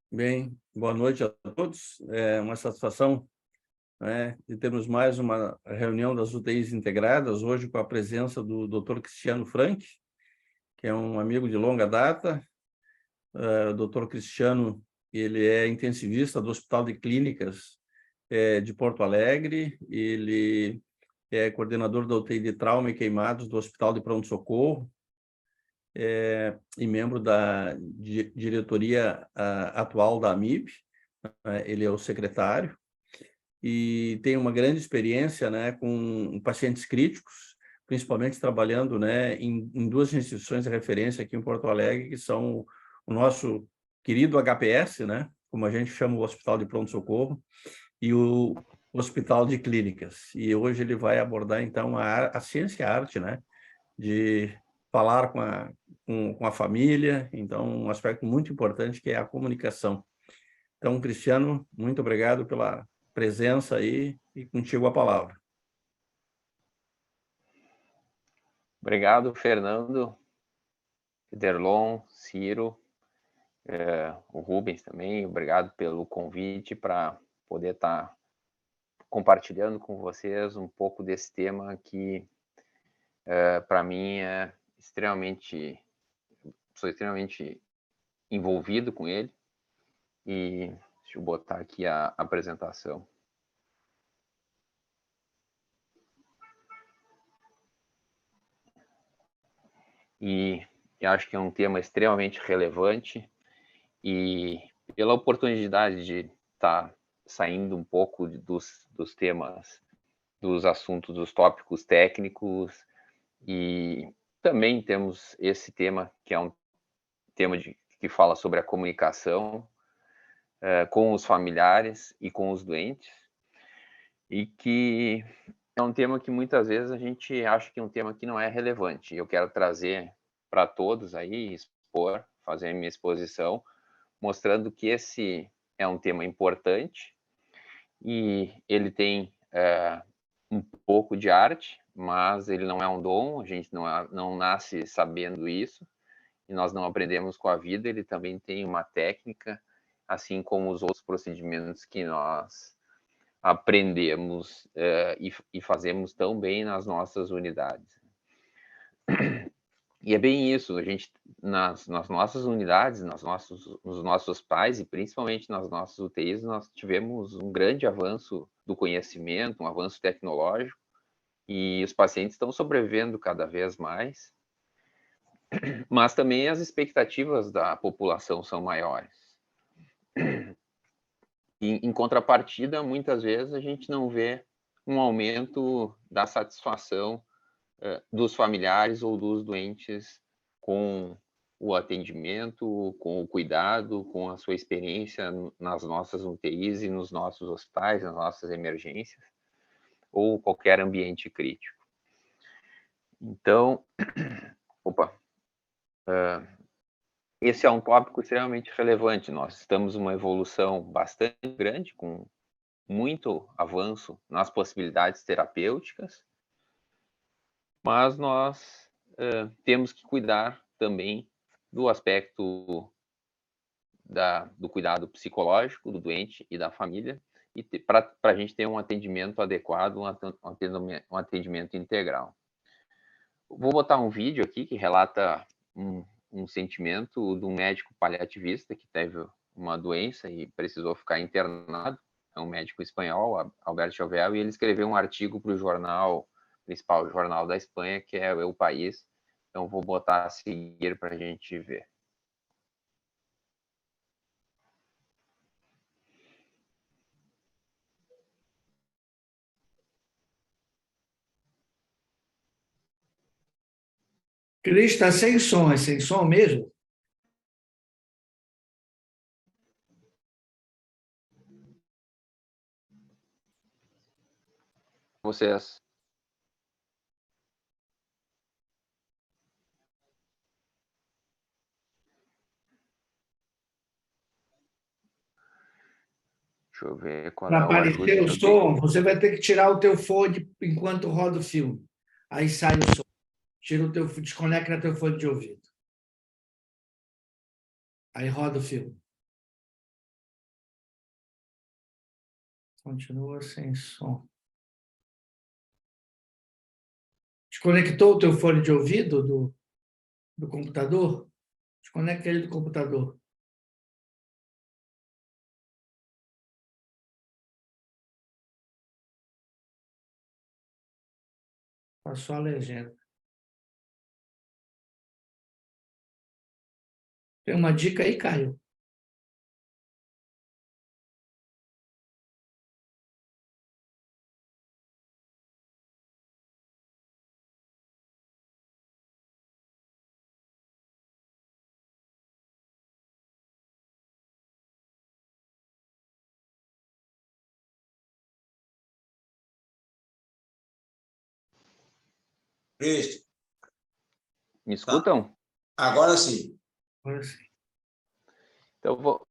Bem, boa noite a todos. É uma satisfação, né, de termos mais uma reunião das UTIs integradas, hoje com a presença do Dr. Cristiano Frank, que é um amigo de longa data. O Dr. Cristiano, ele é intensivista do Hospital de Clínicas de Porto Alegre, ele é coordenador da UTI de Trauma e Queimados do Hospital de Pronto-Socorro, e membro da diretoria atual da AMIP, ele é o secretário, e tem uma grande experiência, né, com pacientes críticos, principalmente trabalhando, né, em duas instituições de referência aqui em Porto Alegre, que são o nosso querido HPS, né, como a gente chama o Hospital de Pronto-Socorro, e o Hospital de Clínicas. E hoje ele vai abordar, então, a ciência e a arte, né, de falar com a família, então, um aspecto muito importante que é a comunicação. Então, Cristiano, muito obrigado pela presença aí e contigo a palavra. Obrigado, Fernando, Derlon, Ciro, o Rubens também. Obrigado pelo convite para poder estar compartilhando com vocês um pouco desse tema que, para mim, sou extremamente envolvido com ele. E deixa eu botar aqui a apresentação. E eu acho que é um tema extremamente relevante, e pela oportunidade de estar saindo um pouco dos temas, dos assuntos, dos tópicos técnicos, e também temos esse tema, que é um tema que fala sobre a comunicação com os familiares e com os doentes, e que é um tema que muitas vezes a gente acha que é um tema que não é relevante. Eu quero trazer para todos aí, fazer a minha exposição, mostrando que esse é um tema importante e ele tem um pouco de arte, mas ele não é um dom, a gente não nasce sabendo isso, e nós não aprendemos com a vida. Ele também tem uma técnica, assim como os outros procedimentos que nós aprendemos e fazemos tão bem nas nossas unidades. E é bem isso, a gente, nas nossas unidades, nos nossos pais e principalmente nas nossas UTIs, nós tivemos um grande avanço do conhecimento, um avanço tecnológico, e os pacientes estão sobrevivendo cada vez mais, mas também as expectativas da população são maiores. E, em contrapartida, muitas vezes a gente não vê um aumento da satisfação dos familiares ou dos doentes com o atendimento, com o cuidado, com a sua experiência nas nossas UTIs e nos nossos hospitais, nas nossas emergências, ou qualquer ambiente crítico. Então, esse é um tópico extremamente relevante. Nós estamos numa evolução bastante grande, com muito avanço nas possibilidades terapêuticas, mas nós temos que cuidar também do aspecto do cuidado psicológico do doente e da família, e para a gente ter um atendimento adequado, um atendimento integral. Vou botar um vídeo aqui que relata um sentimento de um médico paliativista que teve uma doença e precisou ficar internado. É um médico espanhol, Alberto Chauvel, e ele escreveu um artigo para o jornal, principal jornal da Espanha, que é O País. Então, vou botar a seguir para a gente ver. Cris, está sem som, é sem som mesmo? Vocês. Deixa eu ver qual Para é o aparecer ajuste o que eu tenho. som, você vai ter que tirar o teu fone enquanto roda o filme. Aí sai o som. Tira o teu, desconecta teu fone de ouvido. Aí roda o filme. Continua sem som. Desconectou o teu fone de ouvido do computador? Desconecta ele do computador. Passou a legenda. Tem uma dica aí, Caio? Cristo, Me escutam? agora sim. Agora sim. Então,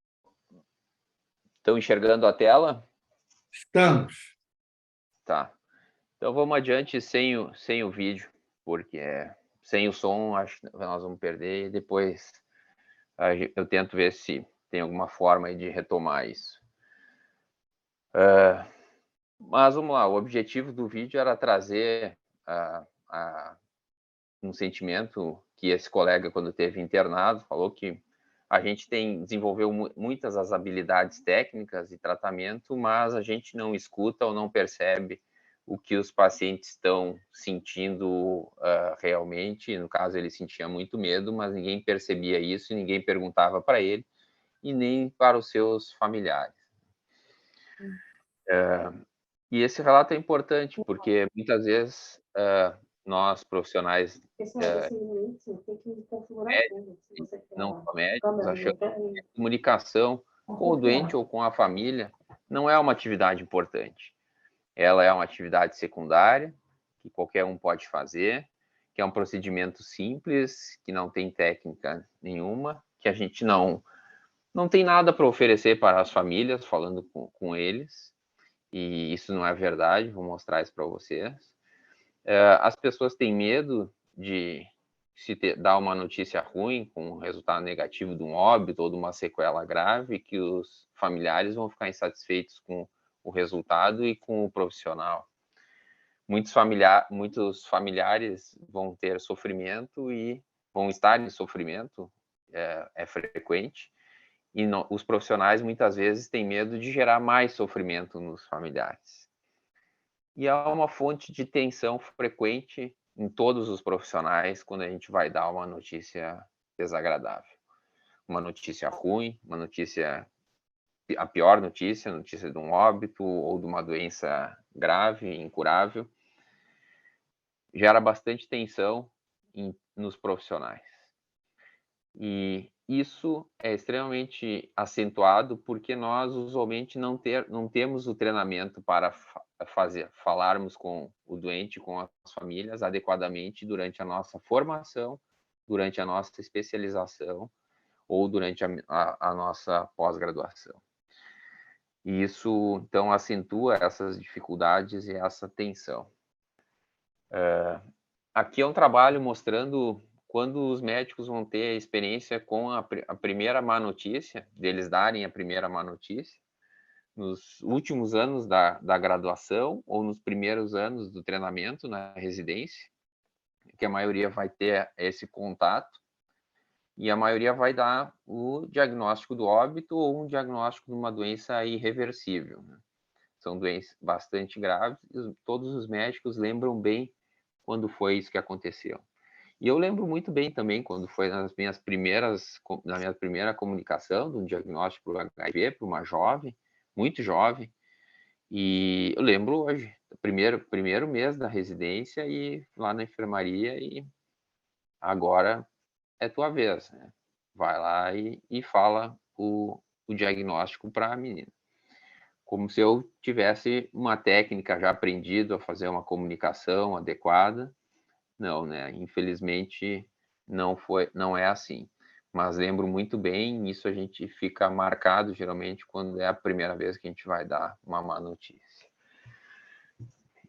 estão enxergando a tela? Estamos. Tá. Então, vamos adiante sem o vídeo, porque sem o som, acho que nós vamos perder, e depois eu tento ver se tem alguma forma aí de retomar isso. Mas vamos lá, o objetivo do vídeo era trazer um sentimento que esse colega, quando teve internado, falou que a gente desenvolveu muitas as habilidades técnicas e tratamento, mas a gente não escuta ou não percebe o que os pacientes estão sentindo realmente. No caso, ele sentia muito medo, mas ninguém percebia isso, ninguém perguntava para ele e nem para os seus familiares. E esse relato é importante, porque muitas vezes nós, profissionais não só médicos, achamos que a comunicação com o doente ou com a família não é uma atividade importante. Ela é uma atividade secundária, que qualquer um pode fazer, que é um procedimento simples, que não tem técnica nenhuma, que a gente não tem nada para oferecer para as famílias, falando com eles, e isso não é verdade, vou mostrar isso para vocês. As pessoas têm medo de dar uma notícia ruim, com um resultado negativo de um óbito ou de uma sequela grave, que os familiares vão ficar insatisfeitos com o resultado e com o profissional. Muitos familiares vão ter sofrimento e vão estar em sofrimento, é frequente, e os profissionais muitas vezes têm medo de gerar mais sofrimento nos familiares. E é uma fonte de tensão frequente em todos os profissionais quando a gente vai dar uma notícia desagradável. Uma notícia ruim, a pior notícia, a notícia de um óbito ou de uma doença grave, incurável, gera bastante tensão nos profissionais. E isso é extremamente acentuado porque nós usualmente não temos o treinamento para falarmos com o doente, com as famílias adequadamente durante a nossa formação, durante a nossa especialização ou durante a nossa pós-graduação. E isso, então, acentua essas dificuldades e essa tensão. Aqui é um trabalho mostrando quando os médicos vão ter a experiência com a primeira má notícia, deles darem a primeira má notícia, nos últimos anos da graduação ou nos primeiros anos do treinamento na residência, que a maioria vai ter esse contato, e a maioria vai dar o diagnóstico do óbito ou um diagnóstico de uma doença irreversível, né? São doenças bastante graves, e todos os médicos lembram bem quando foi isso que aconteceu. E eu lembro muito bem também quando foi na minha primeira comunicação do diagnóstico do HIV para uma jovem, muito jovem, e eu lembro hoje, primeiro mês da residência e lá na enfermaria, e agora é tua vez, né? Vai lá e fala o diagnóstico para a menina. Como se eu tivesse uma técnica já aprendido a fazer uma comunicação adequada. Não, né? Infelizmente não é assim. Mas lembro muito bem, isso a gente fica marcado geralmente quando é a primeira vez que a gente vai dar uma má notícia.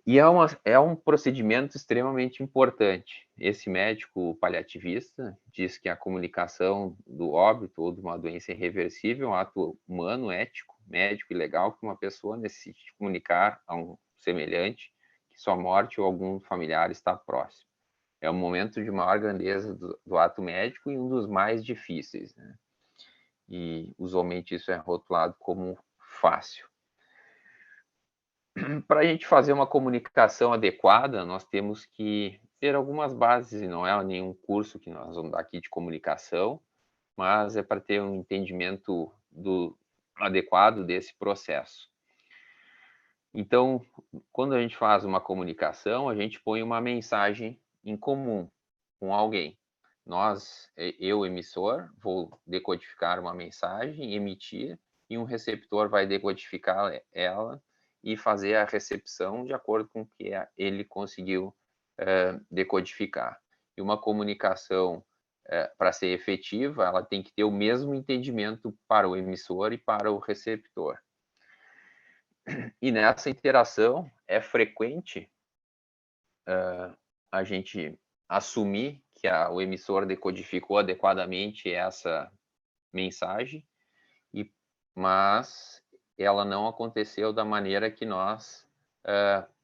E é um procedimento extremamente importante. Esse médico paliativista diz que a comunicação do óbito ou de uma doença irreversível é um ato humano, ético, médico e legal que uma pessoa necessite comunicar a um semelhante que sua morte ou algum familiar está próximo. É um momento de maior grandeza do ato médico e um dos mais difíceis, né? E usualmente isso é rotulado como fácil. Para a gente fazer uma comunicação adequada, nós temos que ter algumas bases, e não é nenhum curso que nós vamos dar aqui de comunicação, mas é para ter um entendimento adequado desse processo. Então, quando a gente faz uma comunicação, a gente põe uma mensagem em comum com alguém. Eu, emissor, vou decodificar uma mensagem, emitir, e um receptor vai decodificar ela e fazer a recepção de acordo com o que ele conseguiu decodificar. E uma comunicação, para ser efetiva, ela tem que ter o mesmo entendimento para o emissor e para o receptor. E nessa interação é frequente a gente assumir que o emissor decodificou adequadamente essa mensagem, mas ela não aconteceu da maneira que nós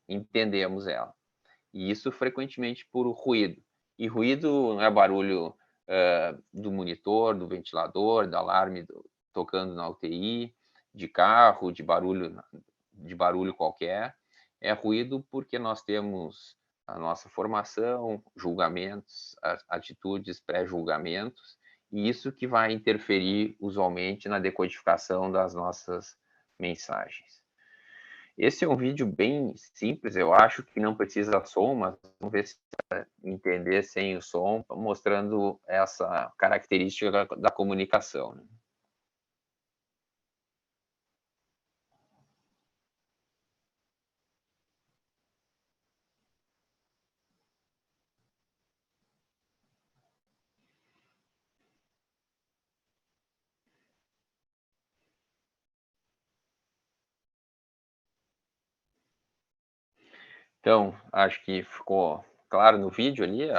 entendemos ela. E isso frequentemente por ruído. E ruído não é barulho do monitor, do ventilador, do alarme tocando na UTI, de carro, de barulho qualquer. É ruído porque nós temos a nossa formação, julgamentos, atitudes, pré-julgamentos, e isso que vai interferir usualmente na decodificação das nossas mensagens. Esse é um vídeo bem simples, eu acho que não precisa som, mas vamos ver se dá para entender sem o som, mostrando essa característica da comunicação, né? Então, acho que ficou claro no vídeo ali,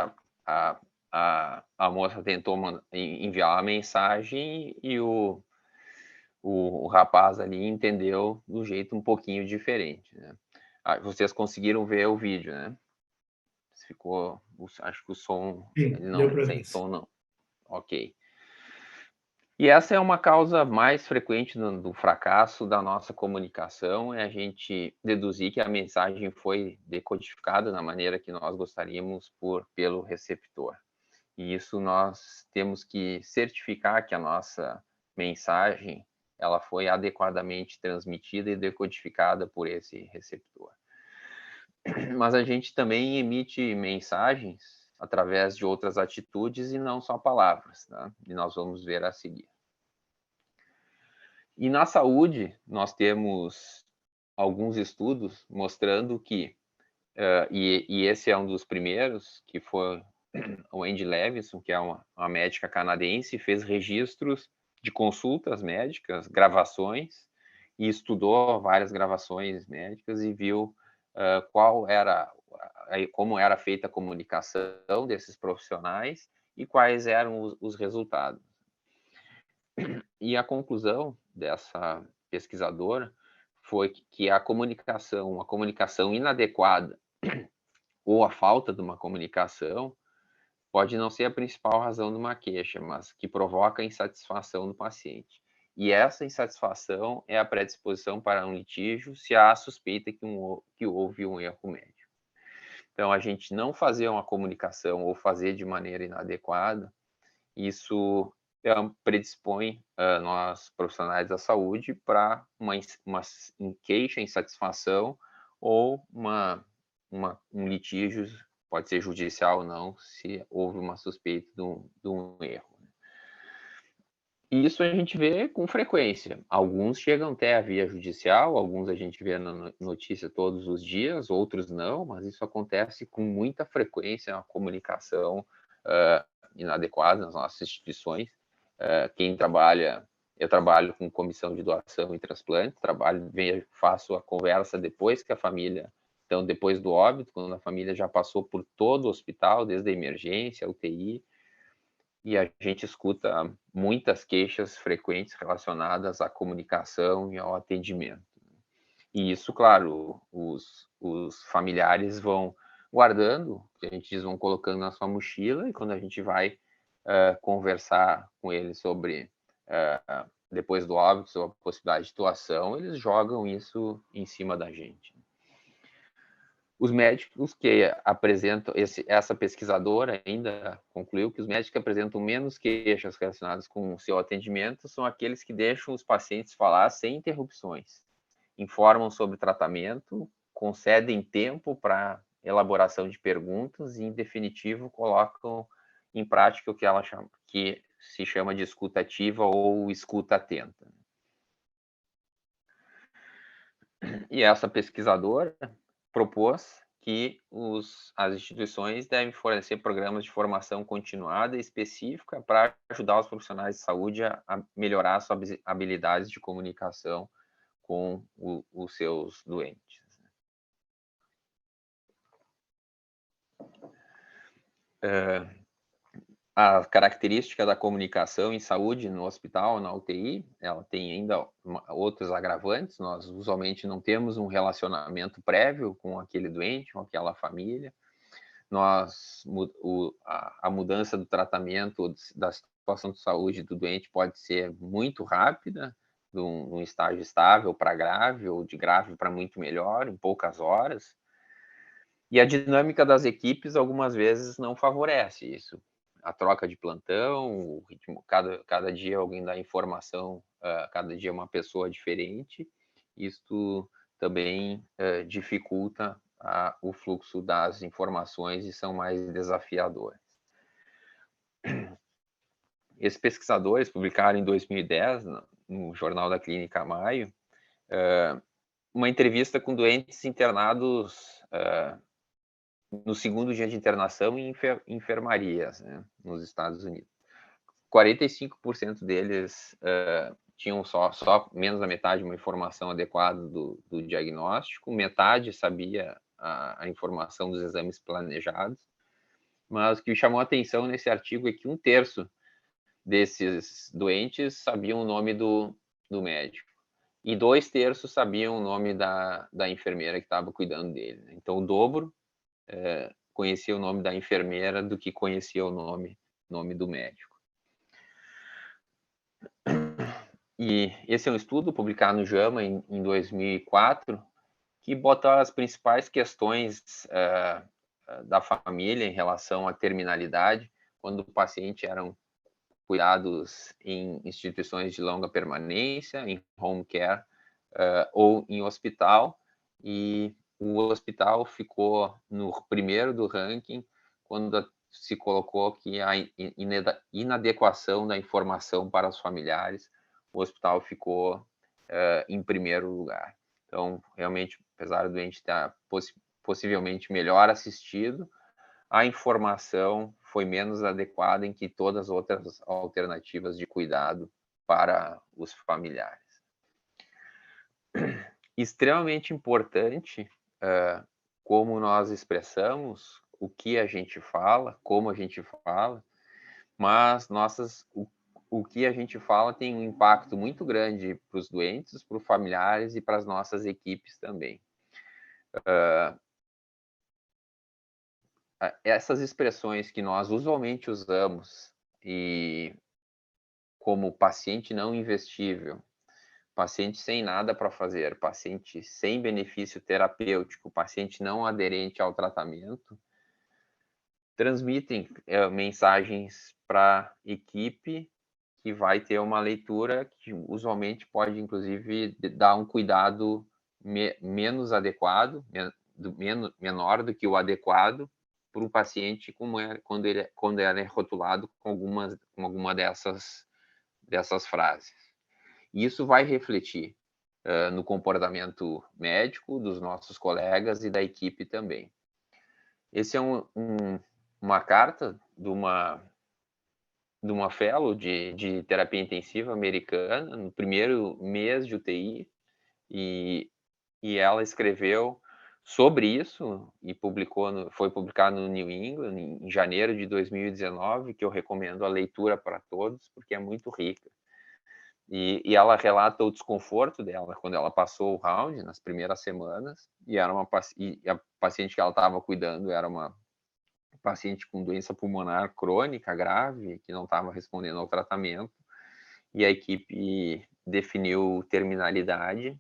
a moça tentou enviar uma mensagem e o rapaz ali entendeu de um jeito um pouquinho diferente, né? Vocês conseguiram ver o vídeo, né? Ficou, acho que o som, Sim, ele deu não, para sem ver. som não. Ok. E essa é uma causa mais frequente do fracasso da nossa comunicação, é a gente deduzir que a mensagem foi decodificada da maneira que nós gostaríamos pelo receptor. E isso nós temos que certificar que a nossa mensagem ela foi adequadamente transmitida e decodificada por esse receptor. Mas a gente também emite mensagens através de outras atitudes e não só palavras, né? E nós vamos ver a seguir. E na saúde, nós temos alguns estudos mostrando que, e esse é um dos primeiros, que foi o Andy Levinson, que é uma médica canadense, fez registros de consultas médicas, gravações, e estudou várias gravações médicas e viu como era feita a comunicação desses profissionais e quais eram os resultados. E a conclusão dessa pesquisadora foi que a comunicação inadequada ou a falta de uma comunicação pode não ser a principal razão de uma queixa, mas que provoca insatisfação do paciente. E essa insatisfação é a predisposição para um litígio se há suspeita que houve um erro médico. Então, a gente não fazer uma comunicação ou fazer de maneira inadequada, isso predispõe nós, profissionais da saúde, para uma queixa, insatisfação ou um litígio, pode ser judicial ou não, se houve uma suspeita de um erro. E isso a gente vê com frequência. Alguns chegam até a via judicial, alguns a gente vê na notícia todos os dias, outros não, mas isso acontece com muita frequência, uma comunicação inadequada nas nossas instituições. Eu trabalho com comissão de doação e transplante, faço a conversa depois que a família, então depois do óbito, quando a família já passou por todo o hospital, desde a emergência, a UTI, e a gente escuta muitas queixas frequentes relacionadas à comunicação e ao atendimento. E isso, claro, os familiares vão guardando, que a gente diz, vão colocando na sua mochila, e quando a gente vai conversar com eles sobre, depois do óbito, sobre a possibilidade de doação, eles jogam isso em cima da gente. Os médicos que apresentam, essa pesquisadora ainda concluiu que os médicos que apresentam menos queixas relacionadas com o seu atendimento são aqueles que deixam os pacientes falar sem interrupções, informam sobre tratamento, concedem tempo para elaboração de perguntas e, em definitivo, colocam em prática o que ela chama, que se chama de escuta ativa ou escuta atenta. E essa pesquisadora propôs que as instituições devem fornecer programas de formação continuada e específica para ajudar os profissionais de saúde a melhorar suas habilidades de comunicação com os seus doentes. A característica da comunicação em saúde no hospital, na UTI, ela tem ainda outros agravantes. Nós usualmente não temos um relacionamento prévio com aquele doente, com aquela família. A mudança do tratamento, da situação de saúde do doente pode ser muito rápida, de um estágio estável para grave, ou de grave para muito melhor, em poucas horas. E a dinâmica das equipes, algumas vezes, não favorece isso. A troca de plantão, o ritmo, cada dia alguém dá informação, cada dia uma pessoa diferente. Isto também dificulta o fluxo das informações e são mais desafiadores. Esses pesquisadores publicaram em 2010, no Jornal da Clínica Maio, uma entrevista com doentes internados no segundo dia de internação em enfermarias, né, nos Estados Unidos. 45% deles tinham só menos da metade uma informação adequada do diagnóstico, metade sabia a informação dos exames planejados, mas o que chamou a atenção nesse artigo é que 1/3 desses doentes sabiam o nome do médico, e 2/3 sabiam o nome da enfermeira que estava cuidando dele. Então, o dobro conhecia o nome da enfermeira do que conhecia o nome do médico. E esse é um estudo publicado no JAMA em 2004, que bota as principais questões da família em relação à terminalidade, quando o paciente eram cuidados em instituições de longa permanência, em home care ou em hospital, e o hospital ficou no primeiro do ranking quando se colocou que a inadequação da informação para os familiares, o hospital ficou em primeiro lugar. Então, realmente, apesar do doente estar possivelmente melhor assistido, a informação foi menos adequada em que todas as outras alternativas de cuidado para os familiares. Extremamente importante como nós expressamos, o que a gente fala, como a gente fala, mas o que a gente fala tem um impacto muito grande para os doentes, para os familiares e para as nossas equipes também. Essas expressões que nós usualmente usamos, e como paciente não investível, paciente sem nada para fazer, paciente sem benefício terapêutico, paciente não aderente ao tratamento, transmitem mensagens para a equipe que vai ter uma leitura que usualmente pode, inclusive, dar um cuidado menos adequado, menor do que o adequado, para um paciente quando ele é rotulado com alguma dessas frases. E isso vai refletir no comportamento médico dos nossos colegas e da equipe também. Esse é uma carta de uma fellow de terapia intensiva americana, no primeiro mês de UTI, e ela escreveu sobre isso e foi publicado no New England em janeiro de 2019, que eu recomendo a leitura para todos, porque é muito rica. E ela relata o desconforto dela quando ela passou o round nas primeiras semanas, e a paciente que ela estava cuidando era uma paciente com doença pulmonar crônica grave, que não estava respondendo ao tratamento, e a equipe definiu terminalidade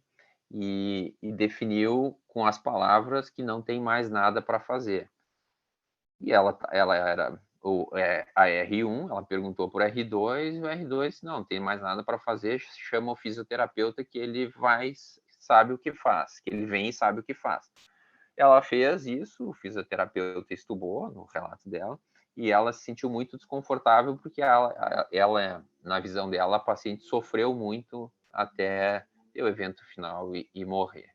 e definiu com as palavras que não tem mais nada para fazer. E ela era a R1, ela perguntou por R2, e o R2 não tem mais nada para fazer, chama o fisioterapeuta que ele sabe o que faz, que ele vem e sabe o que faz. Ela fez isso, o fisioterapeuta estubou no relato dela, e ela se sentiu muito desconfortável porque ela, na visão dela, a paciente sofreu muito até o evento final e morrer.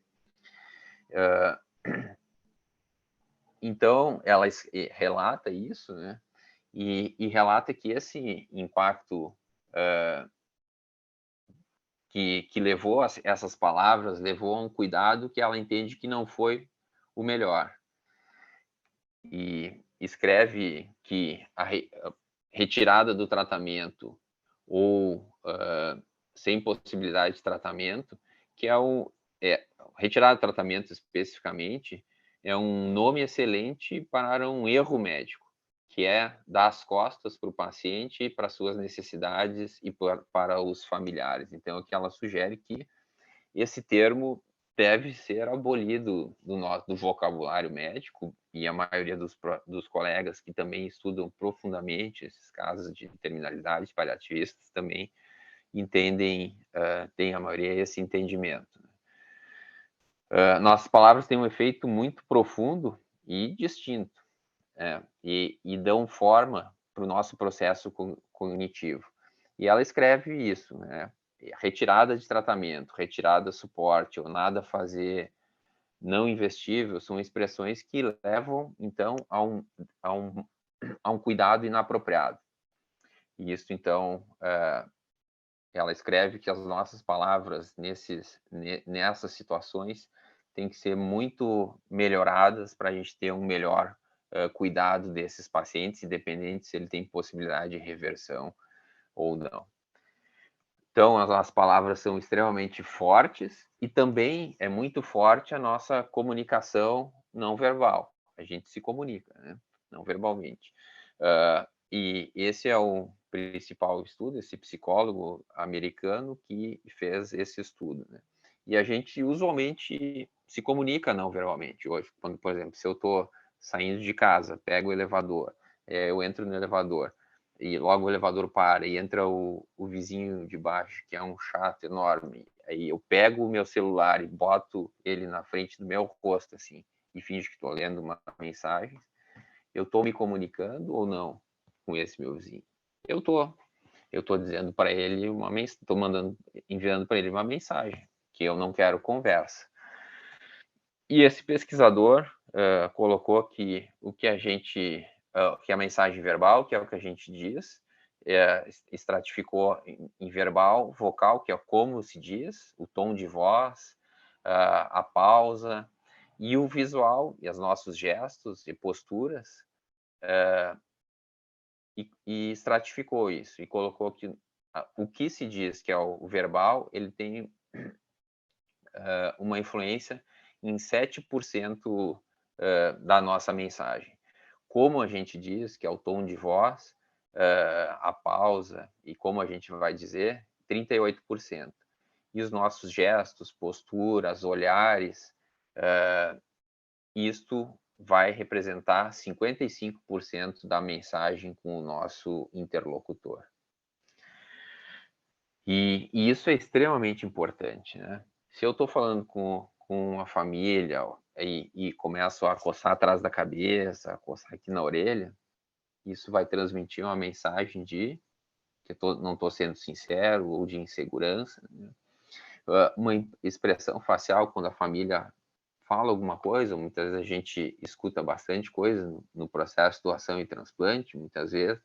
Então, ela relata isso, né? E relata que esse impacto que levou essas palavras, levou a um cuidado que ela entende que não foi o melhor. E escreve que a retirada do tratamento ou sem possibilidade de tratamento, que retirada do tratamento especificamente, é um nome excelente para um erro médico, que é dar as costas para o paciente, para suas necessidades e para os familiares. Então, aqui ela sugere que esse termo deve ser abolido do vocabulário médico, e a maioria dos colegas que também estudam profundamente esses casos de terminalidade paliativistas também entendem, tem a maioria esse entendimento. Nossas palavras têm um efeito muito profundo e distinto, e dão forma para o nosso processo cognitivo. E ela escreve isso, né? Retirada de tratamento, retirada de suporte, ou nada a fazer, não investível, são expressões que levam, então, a um cuidado inapropriado. E isso, então, ela escreve que as nossas palavras nessas situações têm que ser muito melhoradas para a gente ter um melhor cuidado desses pacientes, independente se ele tem possibilidade de reversão ou não. Então, as palavras são extremamente fortes e também é muito forte a nossa comunicação não verbal. A gente se comunica, né? Não verbalmente. E esse é o principal estudo, esse psicólogo americano que fez esse estudo, né? E a gente usualmente se comunica não verbalmente hoje. Quando, por exemplo, se eu estou saindo de casa, pego o elevador, eu entro no elevador, e logo o elevador para e entra o vizinho de baixo, que é um chato enorme. Aí eu pego o meu celular e boto ele na frente do meu rosto, assim, e finjo que estou lendo uma mensagem. Eu estou me comunicando ou não com esse meu vizinho? Eu estou dizendo para ele estou enviando para ele uma mensagem, que eu não quero conversa. E esse pesquisador colocou que que a mensagem verbal, que é o que a gente diz, estratificou em verbal, vocal, que é como se diz, o tom de voz, a pausa, e o visual, e os nossos gestos e posturas, e estratificou isso, e colocou que o que se diz, que é o verbal, ele tem uma influência em 7% da nossa mensagem. Como a gente diz, que é o tom de voz, a pausa e como a gente vai dizer, 38%. E os nossos gestos, posturas, olhares, isto vai representar 55% da mensagem com o nosso interlocutor. E isso é extremamente importante, né? Se eu estou falando com a família e começo a coçar atrás da cabeça, a coçar aqui na orelha, isso vai transmitir uma mensagem de que não estou sendo sincero ou de insegurança, né? Uma expressão facial, quando a família fala alguma coisa, muitas vezes a gente escuta bastante coisa no processo de doação e transplante, muitas vezes,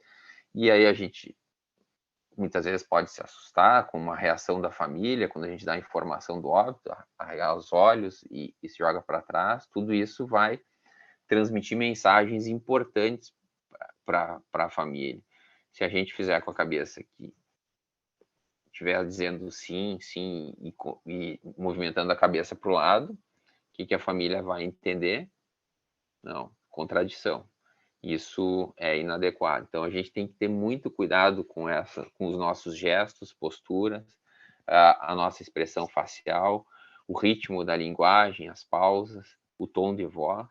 e aí a gente muitas vezes pode se assustar com uma reação da família, quando a gente dá a informação do óbito, arregar os olhos e se joga para trás. Tudo isso vai transmitir mensagens importantes para a família. Se a gente fizer com a cabeça que estiver dizendo sim, sim, e movimentando a cabeça para o lado, o que a família vai entender? Não, contradição. Isso é inadequado. Então, a gente tem que ter muito cuidado com os nossos gestos, posturas, a nossa expressão facial, o ritmo da linguagem, as pausas, o tom de voz,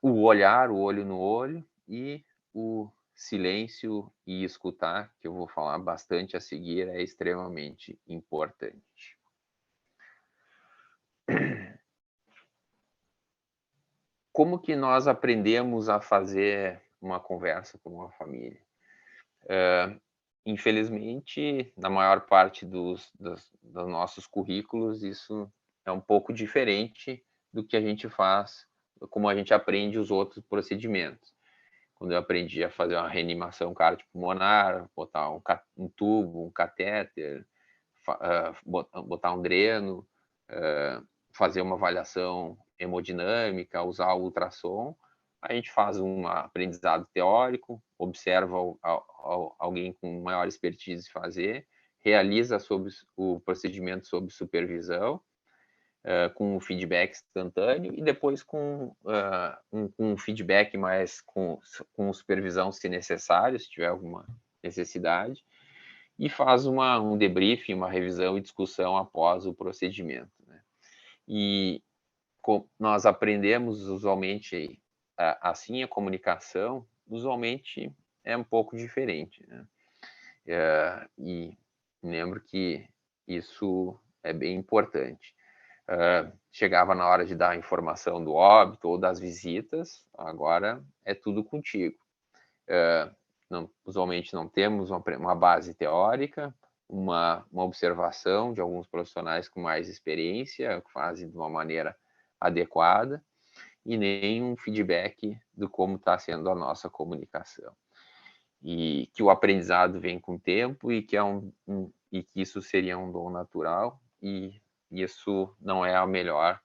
o olhar, o olho no olho e o silêncio e escutar, que eu vou falar bastante a seguir, é extremamente importante. Como que nós aprendemos a fazer uma conversa com uma família? Infelizmente, na maior parte dos nossos currículos, isso é um pouco diferente do que a gente faz, como a gente aprende os outros procedimentos. Quando eu aprendi a fazer uma reanimação cardiopulmonar, botar um tubo, um catéter, botar um dreno, fazer uma avaliação hemodinâmica, usar o ultrassom, a gente faz um aprendizado teórico, observa alguém com maior expertise fazer, realiza o procedimento sob supervisão, com um feedback instantâneo e depois com um feedback mais com supervisão se necessário, se tiver alguma necessidade, e faz um debriefing, uma revisão e discussão após o procedimento, né? E nós aprendemos usualmente assim a comunicação, usualmente é um pouco diferente, né? E lembro que isso é bem importante. Chegava na hora de dar a informação do óbito ou das visitas, agora é tudo contigo. Usualmente não temos uma base teórica, uma observação de alguns profissionais com mais experiência, que fazem de uma maneira adequada, e nem um feedback do como está sendo a nossa comunicação. E que o aprendizado vem com o tempo e que isso seria um dom natural, e isso não é a melhor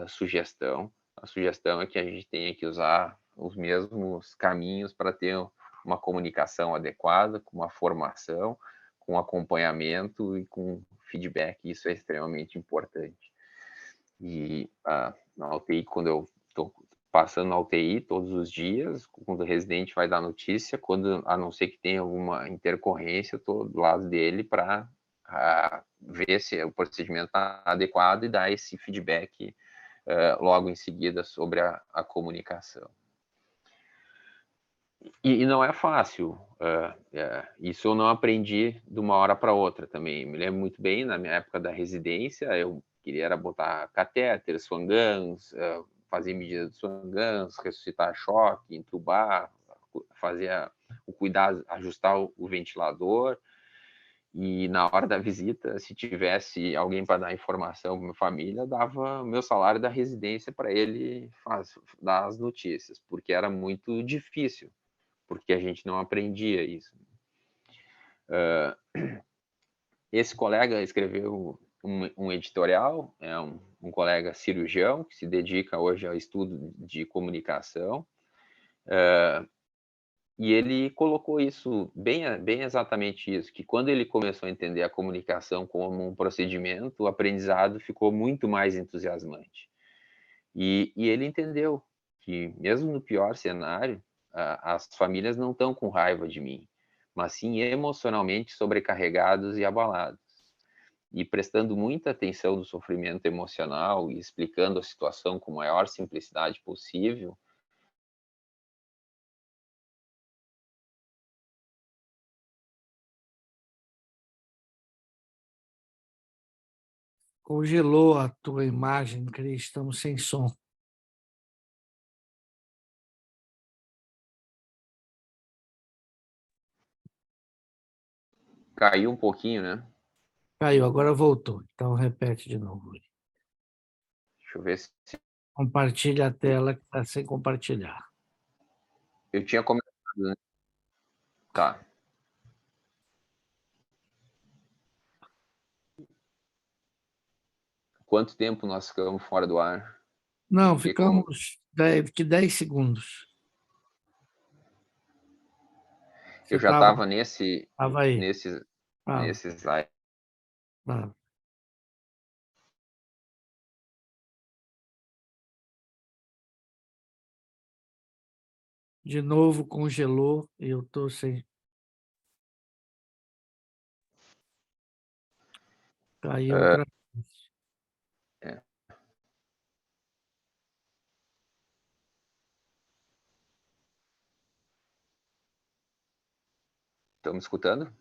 sugestão. A sugestão é que a gente tenha que usar os mesmos caminhos para ter uma comunicação adequada, com uma formação, com acompanhamento e com feedback. Isso é extremamente importante. E na UTI, quando eu estou passando na UTI todos os dias, quando o residente vai dar notícia, a não ser que tenha alguma intercorrência, eu estou do lado dele para ver se o procedimento está adequado e dar esse feedback logo em seguida sobre a comunicação. E não é fácil, isso eu não aprendi de uma hora para outra também. Me lembro muito bem, na minha época da residência, eu queria era botar catéter, Swan-Ganz, fazer medida de Swan-Ganz, ressuscitar choque, entubar, fazer o cuidado, ajustar o ventilador. E na hora da visita, se tivesse alguém para dar informação para minha família, eu dava meu salário da residência para ele dar as notícias, porque era muito difícil, porque a gente não aprendia isso. Esse colega escreveu um editorial, é um colega cirurgião que se dedica hoje ao estudo de comunicação, e ele colocou isso, bem exatamente isso, que quando ele começou a entender a comunicação como um procedimento, o aprendizado ficou muito mais entusiasmante. E ele entendeu que, mesmo no pior cenário, as famílias não estão com raiva de mim, mas sim emocionalmente sobrecarregados e abalados. E prestando muita atenção no sofrimento emocional e explicando a situação com a maior simplicidade possível, Congelou a tua imagem, Cris, estamos sem som. caiu um pouquinho, né? Caiu, agora voltou. Então repete de novo. Deixa eu ver se Compartilha a tela que está sem compartilhar. eu tinha comentado, né? Tá. quanto tempo nós ficamos fora do ar? Não, Porque como ficamos 10 segundos. Você eu já estava estava nesse aí. nesse Tava, nesse slide. tava. De novo congelou e eu estou sem. Caiu outra vez. É. Estão me escutando?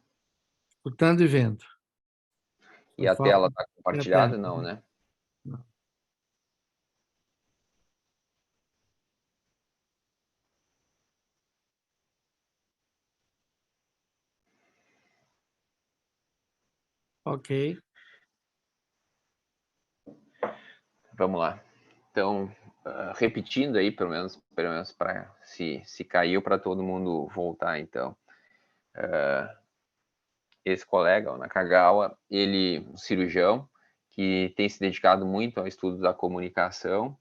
Escutando e vendo. E Só a tela falta está a tela. compartilhada? Não, né? Não. Ok. Vamos lá. Então, repetindo aí, pelo menos para se caiu para todo mundo voltar, então. Esse colega, o Nakagawa, ele, um cirurgião, que tem se dedicado muito ao estudo da comunicação,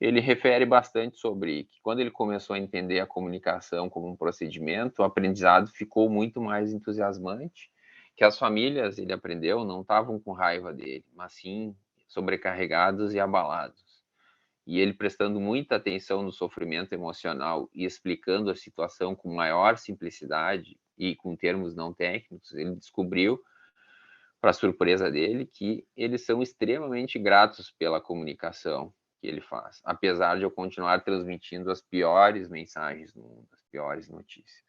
ele refere bastante sobre que quando ele começou a entender a comunicação como um procedimento, o aprendizado ficou muito mais entusiasmante, que as famílias, ele aprendeu, não estavam com raiva dele, mas sim sobrecarregados e abalados. E ele prestando muita atenção no sofrimento emocional e explicando a situação com maior simplicidade e com termos não técnicos, ele descobriu, para surpresa dele, que eles são extremamente gratos pela comunicação que ele faz, apesar de eu continuar transmitindo as piores mensagens no mundo, as piores notícias.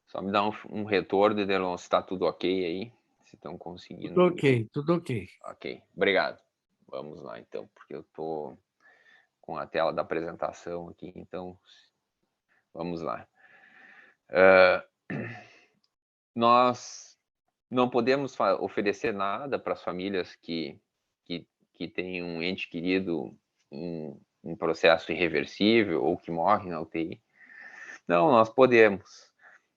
Só me dá um retorno, Delon, se está tudo ok aí, se estão conseguindo. Tudo ok, tudo ok. Ok, obrigado. Vamos lá, então, porque eu estou com a tela da apresentação aqui, então vamos lá. Nós não podemos oferecer nada para as famílias que têm um ente querido em processo irreversível ou que morre na UTI. Não, nós podemos.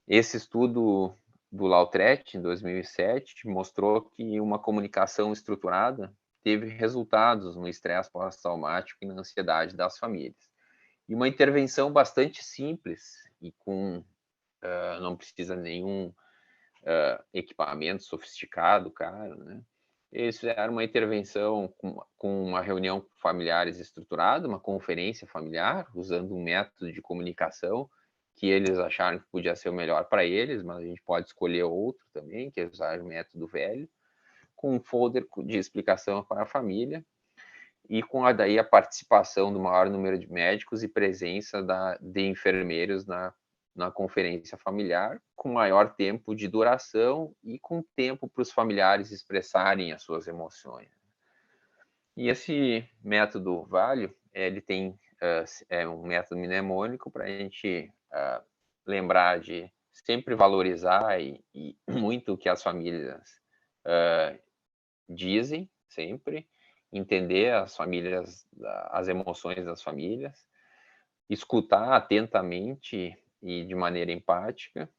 Esse estudo do Lautrec, em 2007, mostrou que uma comunicação estruturada teve resultados no estresse pós-traumático e na ansiedade das famílias. E uma intervenção bastante simples e com não precisa nenhum equipamento sofisticado, caro, né? Eles fizeram uma intervenção com uma reunião com familiares estruturada, uma conferência familiar, usando um método de comunicação que eles acharam que podia ser o melhor para eles, mas a gente pode escolher outro também, que é usar o método velho, com um folder de explicação para a família e com daí a participação do maior número de médicos e presença de enfermeiros na conferência familiar, com maior tempo de duração e com tempo para os familiares expressarem as suas emoções. E esse método Valio, ele tem um método mnemônico para a gente lembrar de sempre valorizar e muito o que as famílias dizem, sempre, entender as famílias, as emoções das famílias, escutar atentamente e de maneira empática,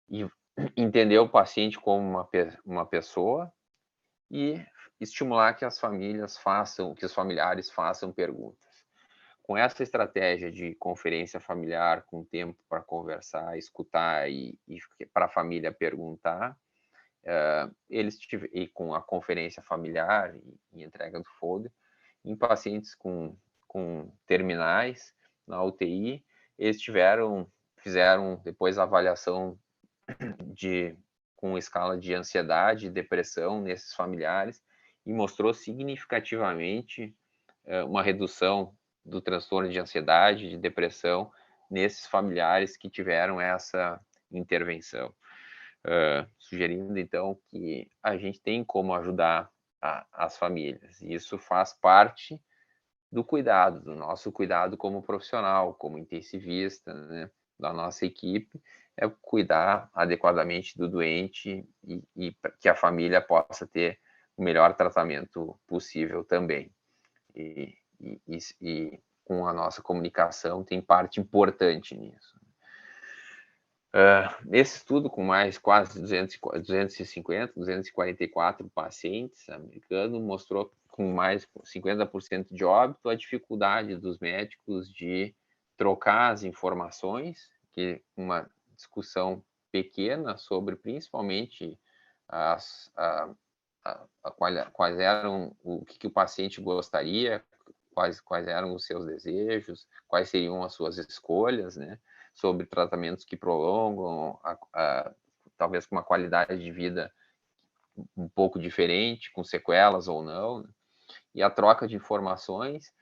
e entender o paciente como uma pessoa e estimular que as famílias façam, que os familiares façam perguntas. Com essa estratégia de conferência familiar, com tempo para conversar, escutar e para a família perguntar, e com a conferência familiar e entrega do folder, em pacientes com terminais na UTI, eles fizeram depois a avaliação com escala de ansiedade e depressão nesses familiares e mostrou significativamente uma redução do transtorno de ansiedade e de depressão nesses familiares que tiveram essa intervenção. Sugerindo, então, que a gente tem como ajudar as famílias. E isso faz parte do cuidado, do nosso cuidado como profissional, como intensivista, né, da nossa equipe, é cuidar adequadamente do doente e que a família possa ter o melhor tratamento possível também. E com a nossa comunicação tem parte importante nisso. Nesse estudo, com mais quase 250, 244 pacientes americanos, mostrou com mais 50% de óbito a dificuldade dos médicos de trocar as informações, que uma discussão pequena sobre principalmente quais eram o que o paciente gostaria, quais eram os seus desejos, quais seriam as suas escolhas, né? Sobre tratamentos que prolongam, talvez com uma qualidade de vida um pouco diferente, com sequelas ou não, né? E a troca de informações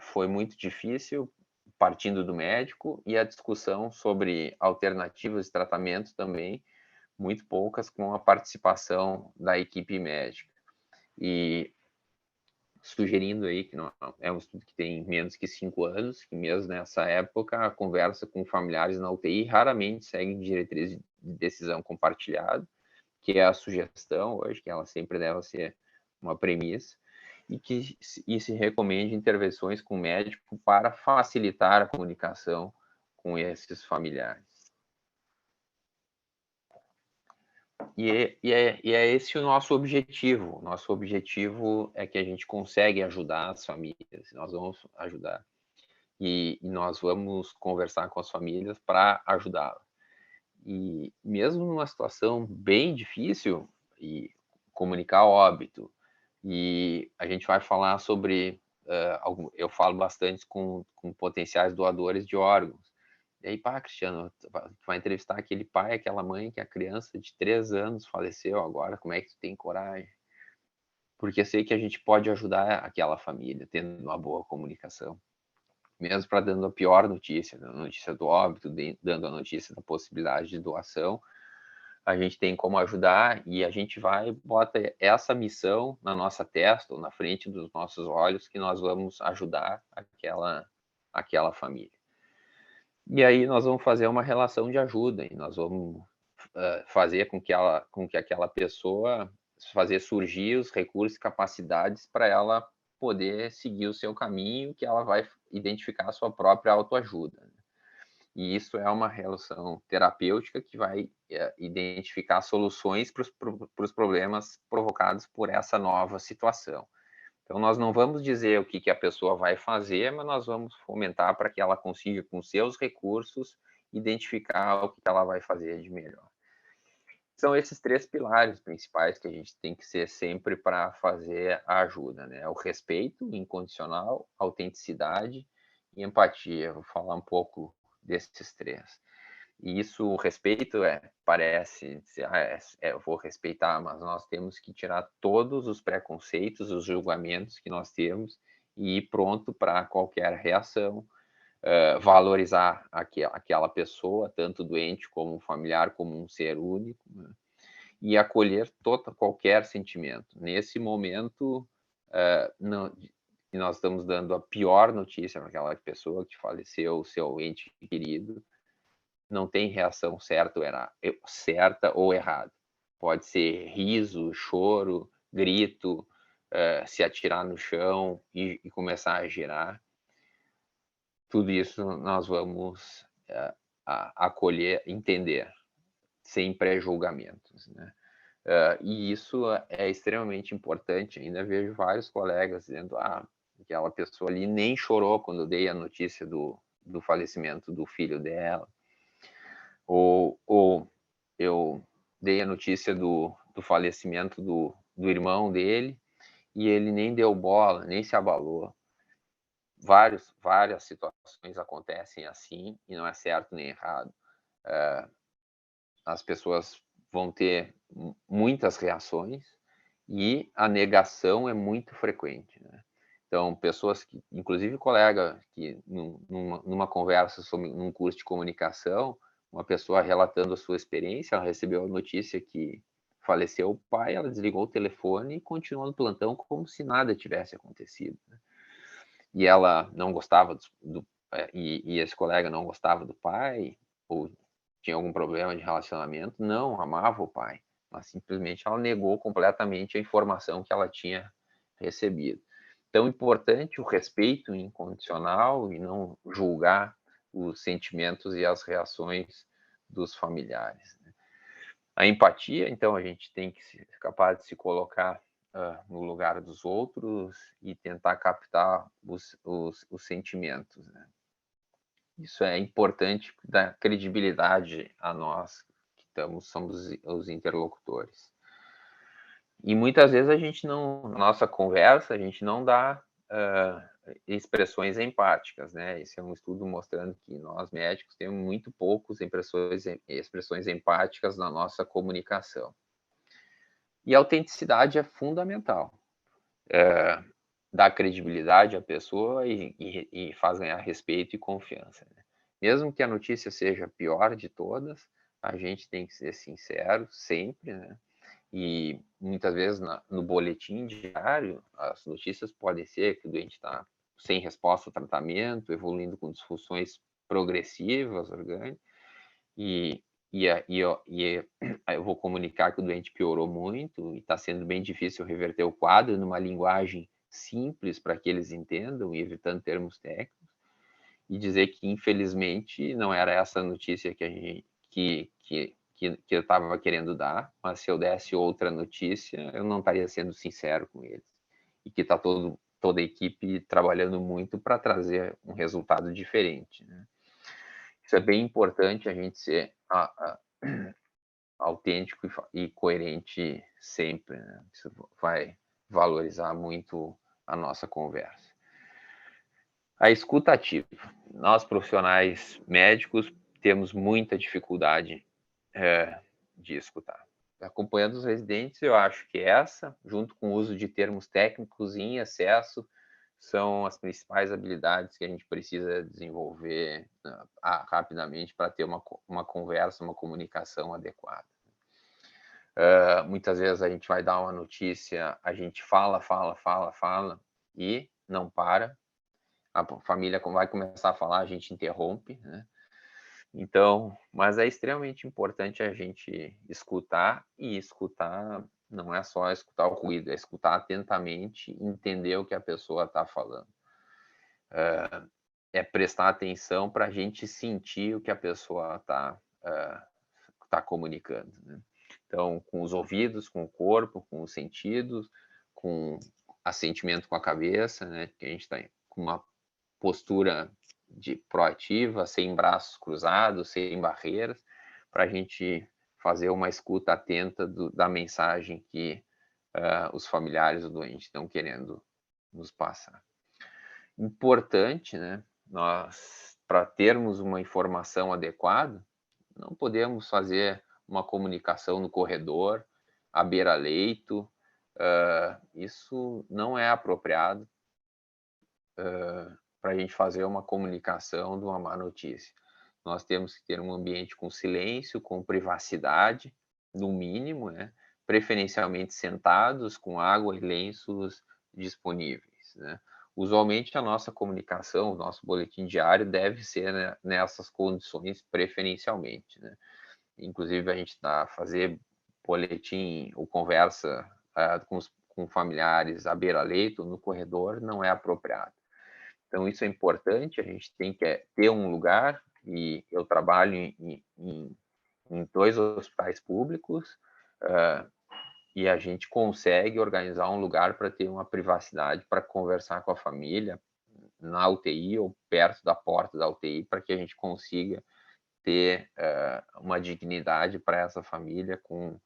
foi muito difícil, partindo do médico, e a discussão sobre alternativas de tratamento também, muito poucas, com a participação da equipe médica. E sugerindo aí que não é um estudo que tem menos que 5 anos, que mesmo nessa época a conversa com familiares na UTI raramente segue diretriz de decisão compartilhada, que é a sugestão hoje, que ela sempre deve ser uma premissa, e que se recomende intervenções com o médico para facilitar a comunicação com esses familiares. E é esse o nosso objetivo. Nosso objetivo é que a gente consegue ajudar as famílias. Nós vamos ajudar. E nós vamos conversar com as famílias para ajudá-las. E mesmo numa situação bem difícil, e comunicar óbito, e a gente vai falar sobre... eu falo bastante com potenciais doadores de órgãos. E aí, pá, Cristiano, tu vai entrevistar aquele pai, aquela mãe, que a criança de 3 anos faleceu agora, como é que tu tem coragem? Porque eu sei que a gente pode ajudar aquela família, tendo uma boa comunicação. Mesmo para dando a pior notícia, a notícia do óbito, dando a notícia da possibilidade de doação, a gente tem como ajudar e a gente vai, bota essa missão na nossa testa, ou na frente dos nossos olhos, que nós vamos ajudar aquela família. E aí nós vamos fazer uma relação de ajuda, e nós vamos fazer com que aquela pessoa fazer surgir os recursos e capacidades para ela poder seguir o seu caminho, que ela vai identificar a sua própria autoajuda. E isso é uma relação terapêutica que vai identificar soluções para os problemas provocados por essa nova situação. Então, nós não vamos dizer o que a pessoa vai fazer, mas nós vamos fomentar para que ela consiga, com seus recursos, identificar o que ela vai fazer de melhor. São esses 3 pilares principais que a gente tem que ser sempre para fazer a ajuda, né? O respeito incondicional, autenticidade e empatia. Vou falar um pouco desses 3. E isso, o respeito parece, eu vou respeitar, mas nós temos que tirar todos os preconceitos, os julgamentos que nós temos e ir pronto para qualquer reação, valorizar aquela pessoa, tanto doente como familiar, como um ser único, né? E acolher qualquer sentimento. Nesse momento, nós estamos dando a pior notícia para aquela pessoa que faleceu, o seu ente querido, não tem reação certa ou errada. Pode ser riso, choro, grito, se atirar no chão e começar a girar. Tudo isso nós vamos acolher, entender, sem pré-julgamentos, né? E isso é extremamente importante. Ainda vejo vários colegas dizendo: aquela pessoa ali nem chorou quando eu dei a notícia do falecimento do filho dela. Ou eu dei a notícia do falecimento do irmão dele e ele nem deu bola, nem se abalou. Várias situações acontecem assim e não é certo nem errado. As pessoas vão ter muitas reações e a negação é muito frequente, né? Então, pessoas que, inclusive colega, que numa conversa num curso de comunicação, uma pessoa relatando a sua experiência, ela recebeu a notícia que faleceu o pai, ela desligou o telefone e continuou no plantão como se nada tivesse acontecido, né? E ela não gostava e esse colega não gostava do pai, ou tinha algum problema de relacionamento, não, amava o pai, mas simplesmente ela negou completamente a informação que ela tinha recebido. Então, importante o respeito incondicional e não julgar os sentimentos e as reações dos familiares, né? A empatia, então, a gente tem que ser capaz de se colocar no lugar dos outros e tentar captar os sentimentos, né? Isso é importante, dá credibilidade a nós que somos os interlocutores. E muitas vezes a gente não, na nossa conversa, a gente não dá expressões empáticas, né? Esse é um estudo mostrando que nós médicos temos muito poucas expressões empáticas na nossa comunicação. E a autenticidade é fundamental. Dá credibilidade à pessoa e faz ganhar respeito e confiança, né? Mesmo que a notícia seja a pior de todas, a gente tem que ser sincero sempre, né? E muitas vezes no boletim diário, as notícias podem ser que o doente está sem resposta ao tratamento, evoluindo com disfunções progressivas, orgânicas, e eu vou comunicar que o doente piorou muito e está sendo bem difícil reverter o quadro numa linguagem simples para que eles entendam e evitando termos técnicos, e dizer que, infelizmente, não era essa a notícia que eu estava querendo dar, mas se eu desse outra notícia, eu não estaria sendo sincero com eles. E que está toda a equipe trabalhando muito para trazer um resultado diferente, né? Isso é bem importante, a gente ser autêntico e coerente sempre, né? Isso vai valorizar muito a nossa conversa. A escuta ativa. Nós, profissionais médicos, temos muita dificuldade de escutar. Acompanhando os residentes, eu acho que essa, junto com o uso de termos técnicos em excesso, são as principais habilidades que a gente precisa desenvolver rapidamente para ter uma conversa, uma comunicação adequada. Muitas vezes a gente vai dar uma notícia, a gente fala e não para. A família vai começar a falar, a gente interrompe, né? Então, mas é extremamente importante a gente escutar, e escutar não é só escutar o ruído, é escutar atentamente, entender o que a pessoa está falando. É prestar atenção para a gente sentir o que a pessoa tá comunicando, né? Então, com os ouvidos, com o corpo, com os sentidos, com assentimento com a cabeça, né? Que a gente está com uma postura proativa, sem braços cruzados, sem barreiras, para a gente fazer uma escuta atenta da mensagem que os familiares do doente estão querendo nos passar. Importante, né? Nós, para termos uma informação adequada, não podemos fazer uma comunicação no corredor, à beira-leito. Isso não é apropriado para a gente fazer uma comunicação de uma má notícia. Nós temos que ter um ambiente com silêncio, com privacidade, no mínimo, né? Preferencialmente sentados, com água e lenços disponíveis, né? Usualmente a nossa comunicação, o nosso boletim diário deve ser, né, nessas condições preferencialmente, né? Inclusive a gente fazer boletim ou conversa com familiares à beira-leito, no corredor, não é apropriado. Então, isso é importante, a gente tem que ter um lugar, e eu trabalho em 2 hospitais públicos, e a gente consegue organizar um lugar para ter uma privacidade, para conversar com a família na UTI ou perto da porta da UTI, para que a gente consiga ter uma dignidade para essa família, com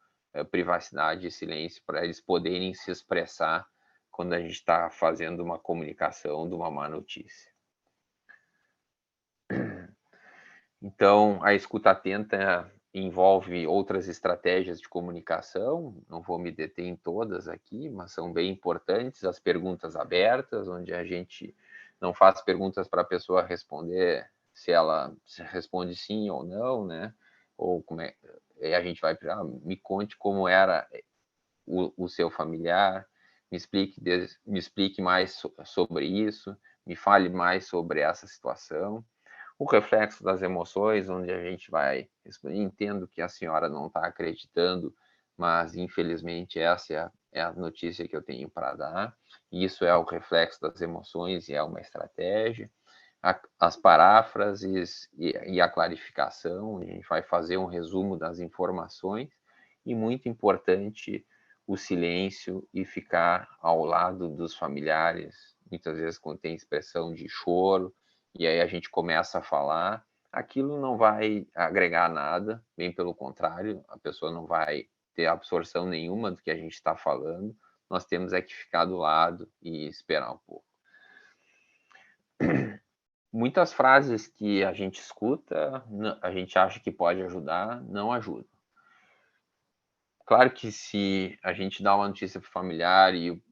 privacidade e silêncio, para eles poderem se expressar quando a gente está fazendo uma comunicação de uma má notícia. Então, a escuta atenta envolve outras estratégias de comunicação, não vou me deter em todas aqui, mas são bem importantes. As perguntas abertas, onde a gente não faz perguntas para a pessoa responder se ela responde sim ou não, né? Ou como é, a gente vai, me conte como era o seu familiar, me explique mais sobre isso, me fale mais sobre essa situação. O reflexo das emoções, onde a gente vai, entendo que a senhora não está acreditando, mas infelizmente essa é a notícia que eu tenho para dar. Isso é o reflexo das emoções e é uma estratégia. as paráfrases e a clarificação, a gente vai fazer um resumo das informações, e muito importante o silêncio e ficar ao lado dos familiares, muitas vezes quando tem expressão de choro, e aí a gente começa a falar, aquilo não vai agregar nada, bem pelo contrário, a pessoa não vai ter absorção nenhuma do que a gente está falando, nós temos é que ficar do lado e esperar um pouco. Muitas frases que a gente escuta, a gente acha que pode ajudar, não ajuda. Claro que se a gente dá uma notícia para o familiar e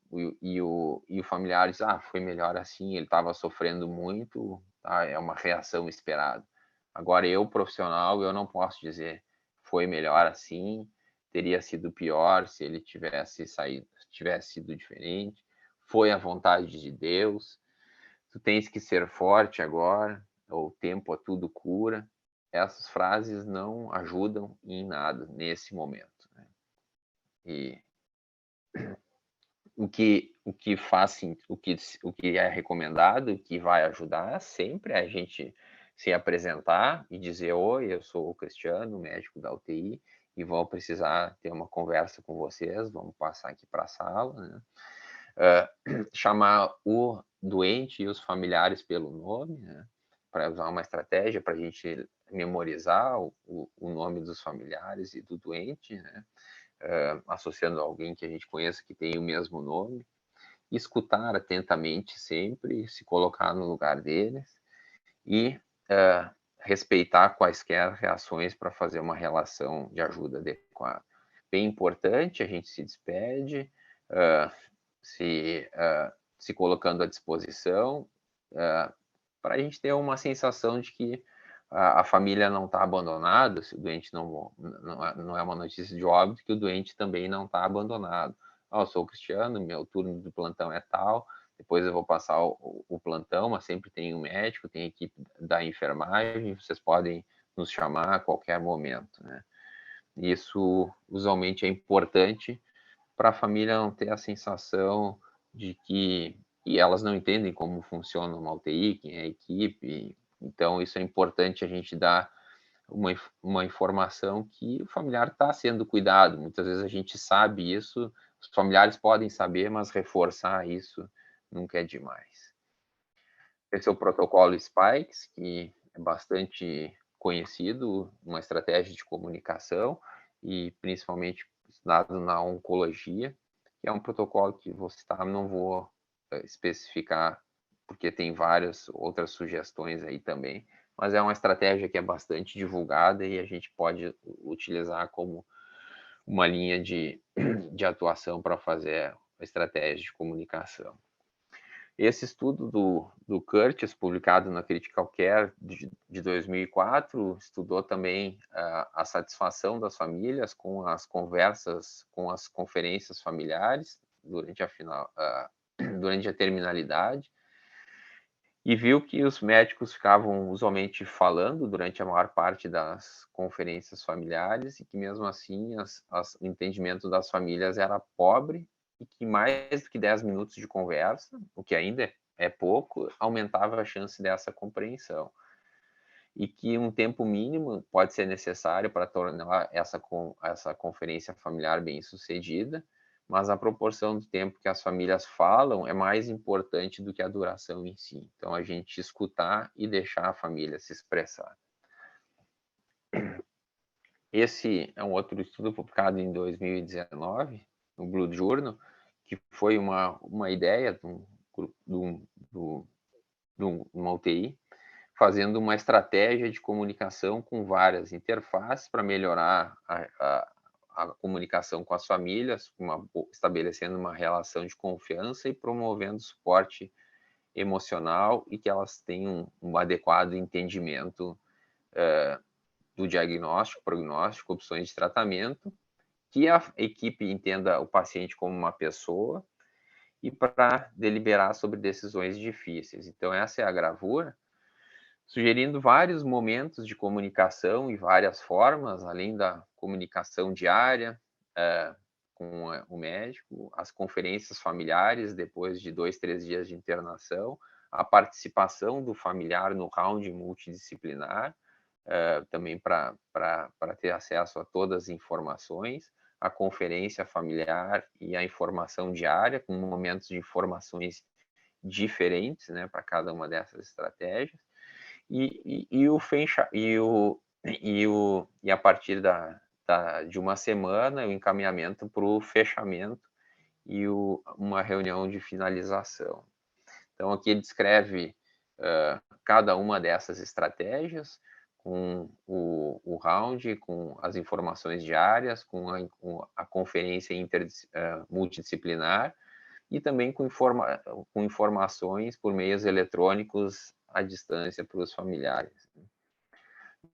o familiar diz, foi melhor assim, ele estava sofrendo muito, tá? É uma reação esperada. Agora, eu, profissional, eu não posso dizer, foi melhor assim, teria sido pior se ele tivesse sido diferente, foi a vontade de Deus, tu tens que ser forte agora, o tempo a tudo cura. Essas frases não ajudam em nada nesse momento, né? E o que é recomendado, o que vai ajudar sempre é a gente se apresentar e dizer: oi, eu sou o Cristiano, médico da UTI, e vou precisar ter uma conversa com vocês, vamos passar aqui para a sala, né? Chamar o doente e os familiares pelo nome, né? Para usar uma estratégia para a gente memorizar o nome dos familiares e do doente, né? Associando a alguém que a gente conheça que tem o mesmo nome, escutar atentamente sempre, se colocar no lugar deles e respeitar quaisquer reações para fazer uma relação de ajuda adequada. Bem importante, a gente se despede, se colocando à disposição, para a gente ter uma sensação de que a família não está abandonada, se o doente não é uma notícia de óbito, que o doente também não está abandonado. Eu sou o Cristiano, meu turno do plantão é tal, depois eu vou passar o plantão, mas sempre tem um médico, tem a equipe da enfermagem, vocês podem nos chamar a qualquer momento, né? Isso usualmente é importante para a família não ter a sensação de que e elas não entendem como funciona uma UTI, quem é a equipe, então isso é importante a gente dar uma informação que o familiar está sendo cuidado. Muitas vezes a gente sabe isso, os familiares podem saber, mas reforçar isso nunca é demais. Esse é o protocolo Spikes, que é bastante conhecido, uma estratégia de comunicação e principalmente estudado na oncologia, que é um protocolo que vou citar, não vou especificar, porque tem várias outras sugestões aí também, mas é uma estratégia que é bastante divulgada e a gente pode utilizar como uma linha de atuação para fazer a estratégia de comunicação. Esse estudo do Curtis, publicado na Critical Care de 2004, estudou também a satisfação das famílias com as conversas, com as conferências familiares durante a terminalidade, e viu que os médicos ficavam usualmente falando durante a maior parte das conferências familiares e que mesmo assim o entendimento das famílias era pobre e que mais do que 10 minutos de conversa, o que ainda é pouco, aumentava a chance dessa compreensão. E que um tempo mínimo pode ser necessário para tornar essa conferência familiar bem sucedida, mas a proporção do tempo que as famílias falam é mais importante do que a duração em si. Então, a gente escutar e deixar a família se expressar. Esse é um outro estudo publicado em 2019, no Blue Journal, que foi uma ideia de uma UTI, fazendo uma estratégia de comunicação com várias interfaces para melhorar a comunicação com as famílias, estabelecendo uma relação de confiança e promovendo suporte emocional e que elas tenham um adequado entendimento do diagnóstico, prognóstico, opções de tratamento, que a equipe entenda o paciente como uma pessoa e para deliberar sobre decisões difíceis. Então, essa é a gravura, sugerindo vários momentos de comunicação e várias formas, além da comunicação diária com o médico, as conferências familiares depois de 2, 3 dias de internação, a participação do familiar no round multidisciplinar, também para ter acesso a todas as informações, a conferência familiar e a informação diária, com momentos de informações diferentes, né, para cada uma dessas estratégias, e a partir de uma semana, o encaminhamento para o fechamento e uma reunião de finalização. Então, aqui ele descreve cada uma dessas estratégias, com o round, com as informações diárias, com a conferência multidisciplinar, e também com informações por meios eletrônicos à distância para os familiares.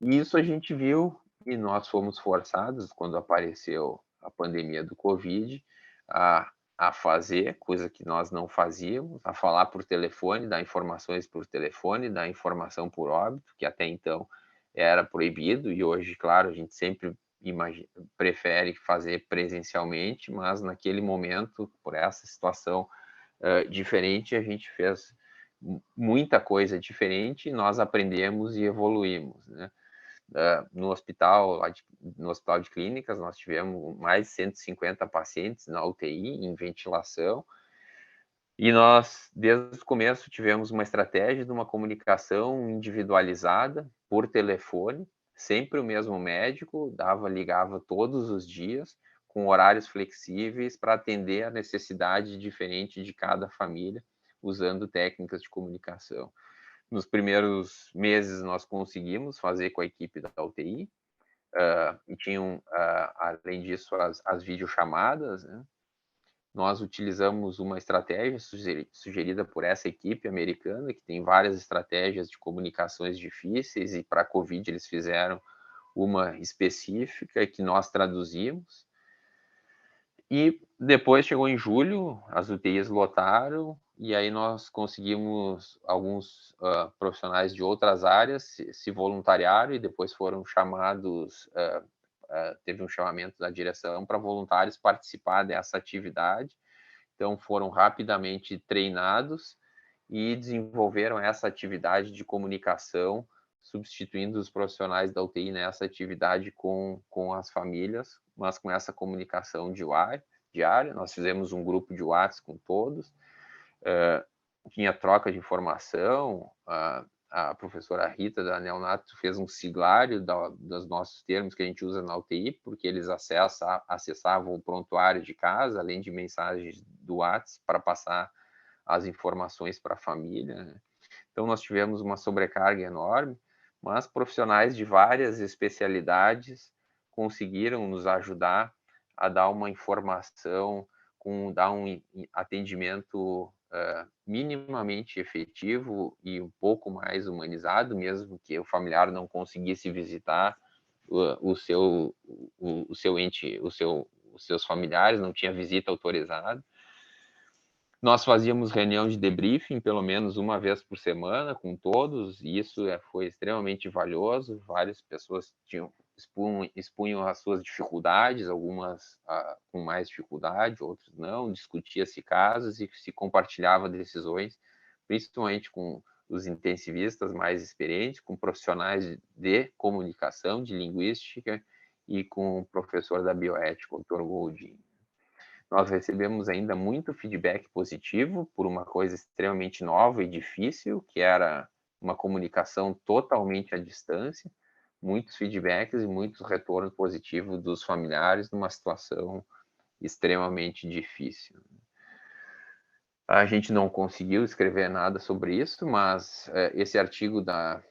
E isso a gente viu, e nós fomos forçados, quando apareceu a pandemia do Covid, a fazer, coisa que nós não fazíamos, a falar por telefone, dar informações por telefone, dar informação por óbito, que até então era proibido, e hoje, claro, a gente sempre prefere fazer presencialmente, mas naquele momento, por essa situação diferente, a gente fez muita coisa diferente, nós aprendemos e evoluímos, né? No hospital de clínicas, nós tivemos mais de 150 pacientes na UTI, em ventilação, e nós, desde o começo, tivemos uma estratégia de uma comunicação individualizada por telefone, sempre o mesmo médico, ligava todos os dias, com horários flexíveis para atender a necessidade diferente de cada família, usando técnicas de comunicação. Nos primeiros meses, nós conseguimos fazer com a equipe da UTI, e tinham, além disso, as videochamadas, né? Nós utilizamos uma estratégia sugerida por essa equipe americana, que tem várias estratégias de comunicações difíceis, e para a Covid eles fizeram uma específica que nós traduzimos. E depois chegou em julho, as UTIs lotaram, e aí nós conseguimos alguns profissionais de outras áreas se voluntariaram, e depois foram chamados, teve um chamamento da direção para voluntários participar dessa atividade. Então, foram rapidamente treinados e desenvolveram essa atividade de comunicação, substituindo os profissionais da UTI nessa atividade com as famílias, mas com essa comunicação diária. Nós fizemos um grupo de WhatsApp com todos, tinha troca de informação, a professora Rita da Neonato fez um siglário dos nossos termos que a gente usa na UTI, porque eles acessavam o prontuário de casa, além de mensagens do WhatsApp, para passar as informações para a família, né? Então, nós tivemos uma sobrecarga enorme, mas profissionais de várias especialidades conseguiram nos ajudar a dar uma informação, dar um atendimento minimamente efetivo e um pouco mais humanizado, mesmo que o familiar não conseguisse visitar o seu ente, os seus familiares, não tinha visita autorizada. Nós fazíamos reunião de debriefing pelo menos uma vez por semana com todos, e isso foi extremamente valioso. Várias pessoas expunham as suas dificuldades, algumas com mais dificuldade, outras não, discutia-se casos e se compartilhava decisões, principalmente com os intensivistas mais experientes, com profissionais de comunicação, de linguística, e com o professor da bioética, o Dr. Goldin. Nós recebemos ainda muito feedback positivo por uma coisa extremamente nova e difícil, que era uma comunicação totalmente à distância, muitos feedbacks e muitos retornos positivos dos familiares numa situação extremamente difícil. A gente não conseguiu escrever nada sobre isso, mas esse artigo da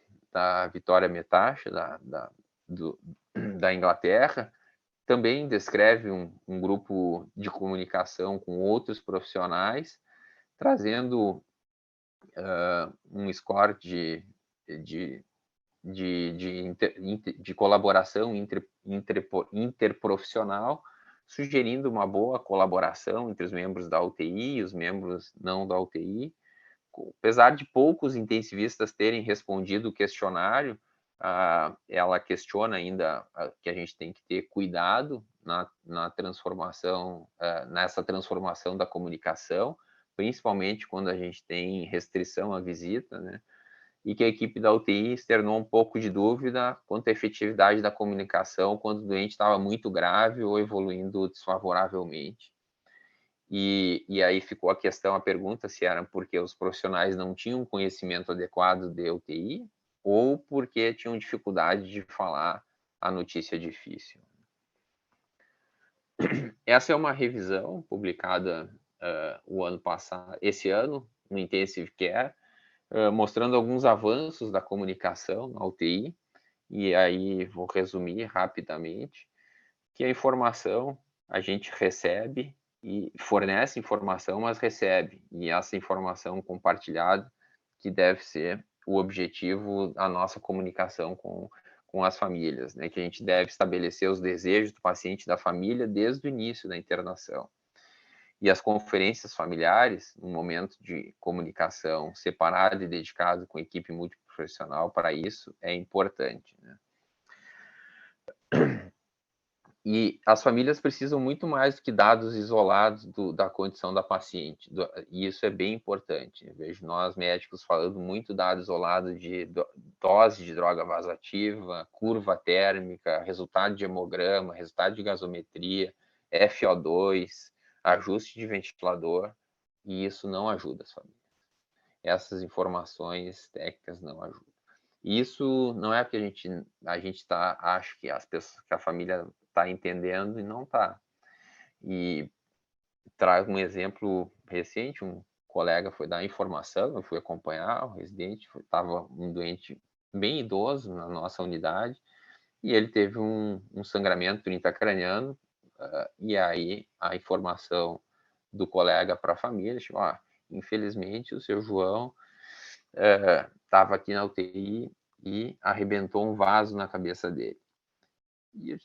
Vitória Metacha, da Inglaterra, também descreve um grupo de comunicação com outros profissionais, trazendo um score de colaboração interprofissional, sugerindo uma boa colaboração entre os membros da UTI e os membros não da UTI. Apesar de poucos intensivistas terem respondido o questionário, ela questiona ainda que a gente tem que ter cuidado nessa transformação da comunicação, principalmente quando a gente tem restrição à visita, né? E que a equipe da UTI externou um pouco de dúvida quanto à efetividade da comunicação quando o doente estava muito grave ou evoluindo desfavoravelmente. E aí ficou a questão, a pergunta, se era porque os profissionais não tinham conhecimento adequado de UTI ou porque tinham dificuldade de falar a notícia difícil. Essa é uma revisão publicada o ano passado, esse ano, no Intensive Care, mostrando alguns avanços da comunicação na UTI, e aí vou resumir rapidamente, que a informação a gente recebe e fornece informação, mas recebe, e essa informação compartilhada que deve ser o objetivo da nossa comunicação com as famílias, né? Que a gente deve estabelecer os desejos do paciente e da família desde o início da internação. E as conferências familiares, um momento de comunicação separado e dedicado com equipe multiprofissional para isso, é importante, né? E as famílias precisam muito mais do que dados isolados da condição da paciente, e isso é bem importante. Eu vejo nós médicos falando muito dado isolado de dose de droga vasoativa, curva térmica, resultado de hemograma, resultado de gasometria, FO2, ajuste de ventilador, e isso não ajuda as famílias. Essas informações técnicas não ajudam. Isso não é que a gente acho que as pessoas, que a família está entendendo e não está. E trago um exemplo recente, um colega foi dar informação, eu fui acompanhar o residente, estava um doente bem idoso na nossa unidade, e ele teve um sangramento intracraniano, e aí a informação do colega para a família, tipo, infelizmente o seu João estava aqui na UTI e arrebentou um vaso na cabeça dele. E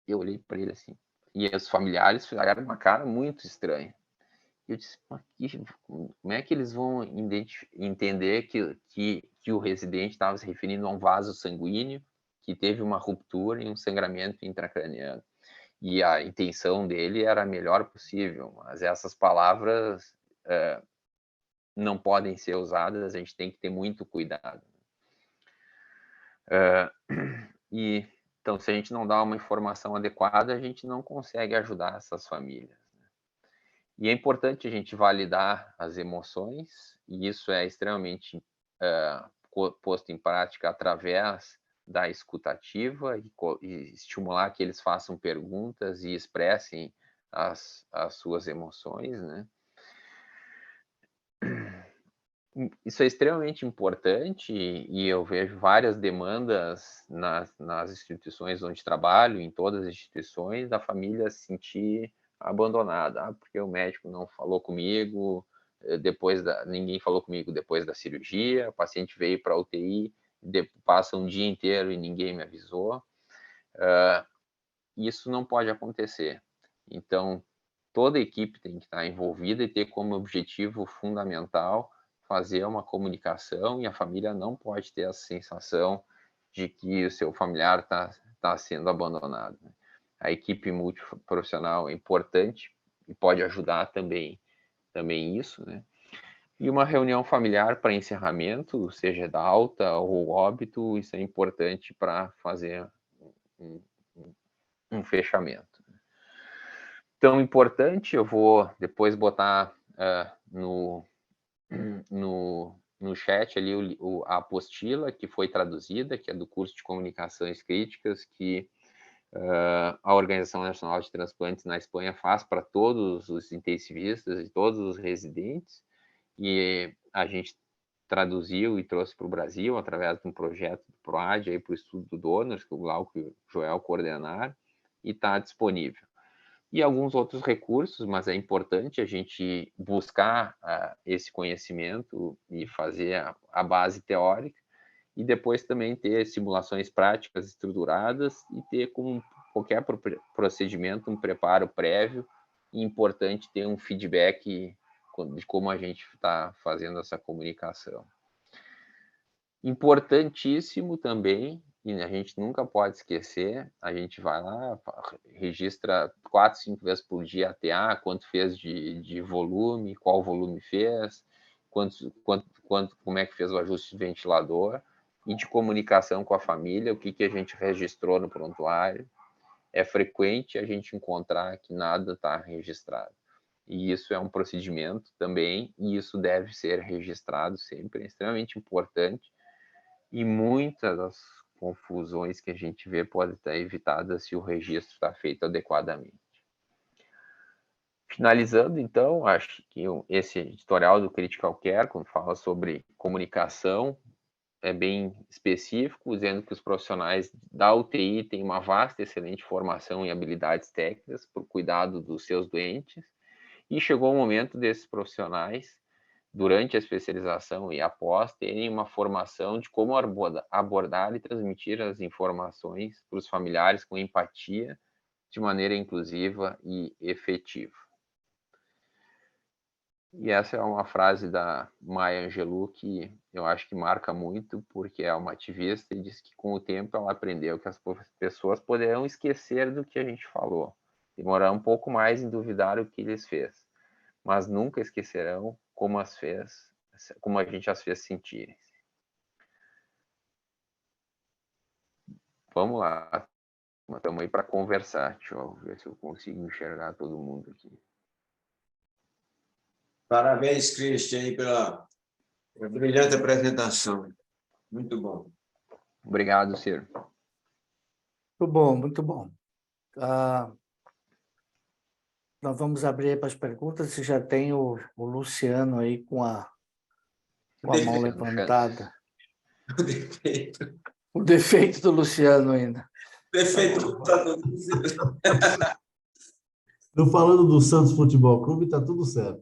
eu olhei para ele assim, e os familiares fizeram uma cara muito estranha. Eu disse, como é que eles vão entender que o residente estava se referindo a um vaso sanguíneo que teve uma ruptura e um sangramento intracraniano? E a intenção dele era a melhor possível, mas essas palavras não podem ser usadas, a gente tem que ter muito cuidado. E então, se a gente não dá uma informação adequada, a gente não consegue ajudar essas famílias. E é importante a gente validar as emoções, e isso é extremamente posto em prática através da escutativa e estimular que eles façam perguntas e expressem as suas emoções, né? Isso é extremamente importante e eu vejo várias demandas nas instituições onde trabalho, em todas as instituições, da família se sentir abandonada, porque o médico não falou comigo, ninguém falou comigo depois da cirurgia, o paciente veio para a UTI, passa um dia inteiro e ninguém me avisou. Isso não pode acontecer. Então, toda a equipe tem que estar envolvida e ter como objetivo fundamental fazer uma comunicação, e a família não pode ter essa sensação de que o seu familiar está sendo abandonado. A equipe multiprofissional é importante e pode ajudar também isso, né? E uma reunião familiar para encerramento, seja da alta ou óbito, isso é importante para fazer um fechamento. Tão importante, eu vou depois botar no chat ali a apostila que foi traduzida, que é do curso de Comunicações Críticas, que a Organização Nacional de Transplantes na Espanha faz para todos os intensivistas e todos os residentes, e a gente traduziu e trouxe para o Brasil através de um projeto do PROAD para o estudo do Donors, que o Glauco e o Joel coordenaram, e está disponível. E alguns outros recursos, mas é importante a gente buscar esse conhecimento e fazer a base teórica, e depois também ter simulações práticas estruturadas e ter, com qualquer procedimento, um preparo prévio, e importante ter um feedback de como a gente está fazendo essa comunicação. Importantíssimo também e a gente nunca pode esquecer, a gente vai lá, registra 4, 5 vezes por dia ATA, quanto fez de volume, qual volume fez, como é que fez o ajuste de ventilador, e de comunicação com a família, o que a gente registrou no prontuário. É frequente a gente encontrar que nada está registrado. E isso é um procedimento também, e isso deve ser registrado sempre, é extremamente importante, e muitas das confusões que a gente vê podem estar evitadas se o registro está feito adequadamente. Finalizando, então, acho que esse editorial do Critical Care, quando fala sobre comunicação, é bem específico, dizendo que os profissionais da UTI têm uma vasta e excelente formação em habilidades técnicas para o cuidado dos seus doentes, e chegou o momento desses profissionais, durante a especialização e após, terem uma formação de como abordar e transmitir as informações para os familiares com empatia, de maneira inclusiva e efetiva. E essa é uma frase da Maya Angelou que eu acho que marca muito, porque é uma ativista e diz que com o tempo ela aprendeu que as pessoas poderão esquecer do que a gente falou, demorar um pouco mais em duvidar o que eles fez, mas nunca esquecerão como a gente as fez sentir. Vamos lá, estamos aí para conversar. Deixa eu ver se eu consigo enxergar todo mundo aqui. Parabéns, Christian, aí pela brilhante apresentação. Muito bom. Obrigado, Ciro. Muito bom, muito bom. Nós vamos abrir para as perguntas. Você já tem o Luciano aí com a mão levantada. O defeito. O defeito do Luciano ainda. Defeito do lutador. Não falando do Santos Futebol Clube, tá tudo certo.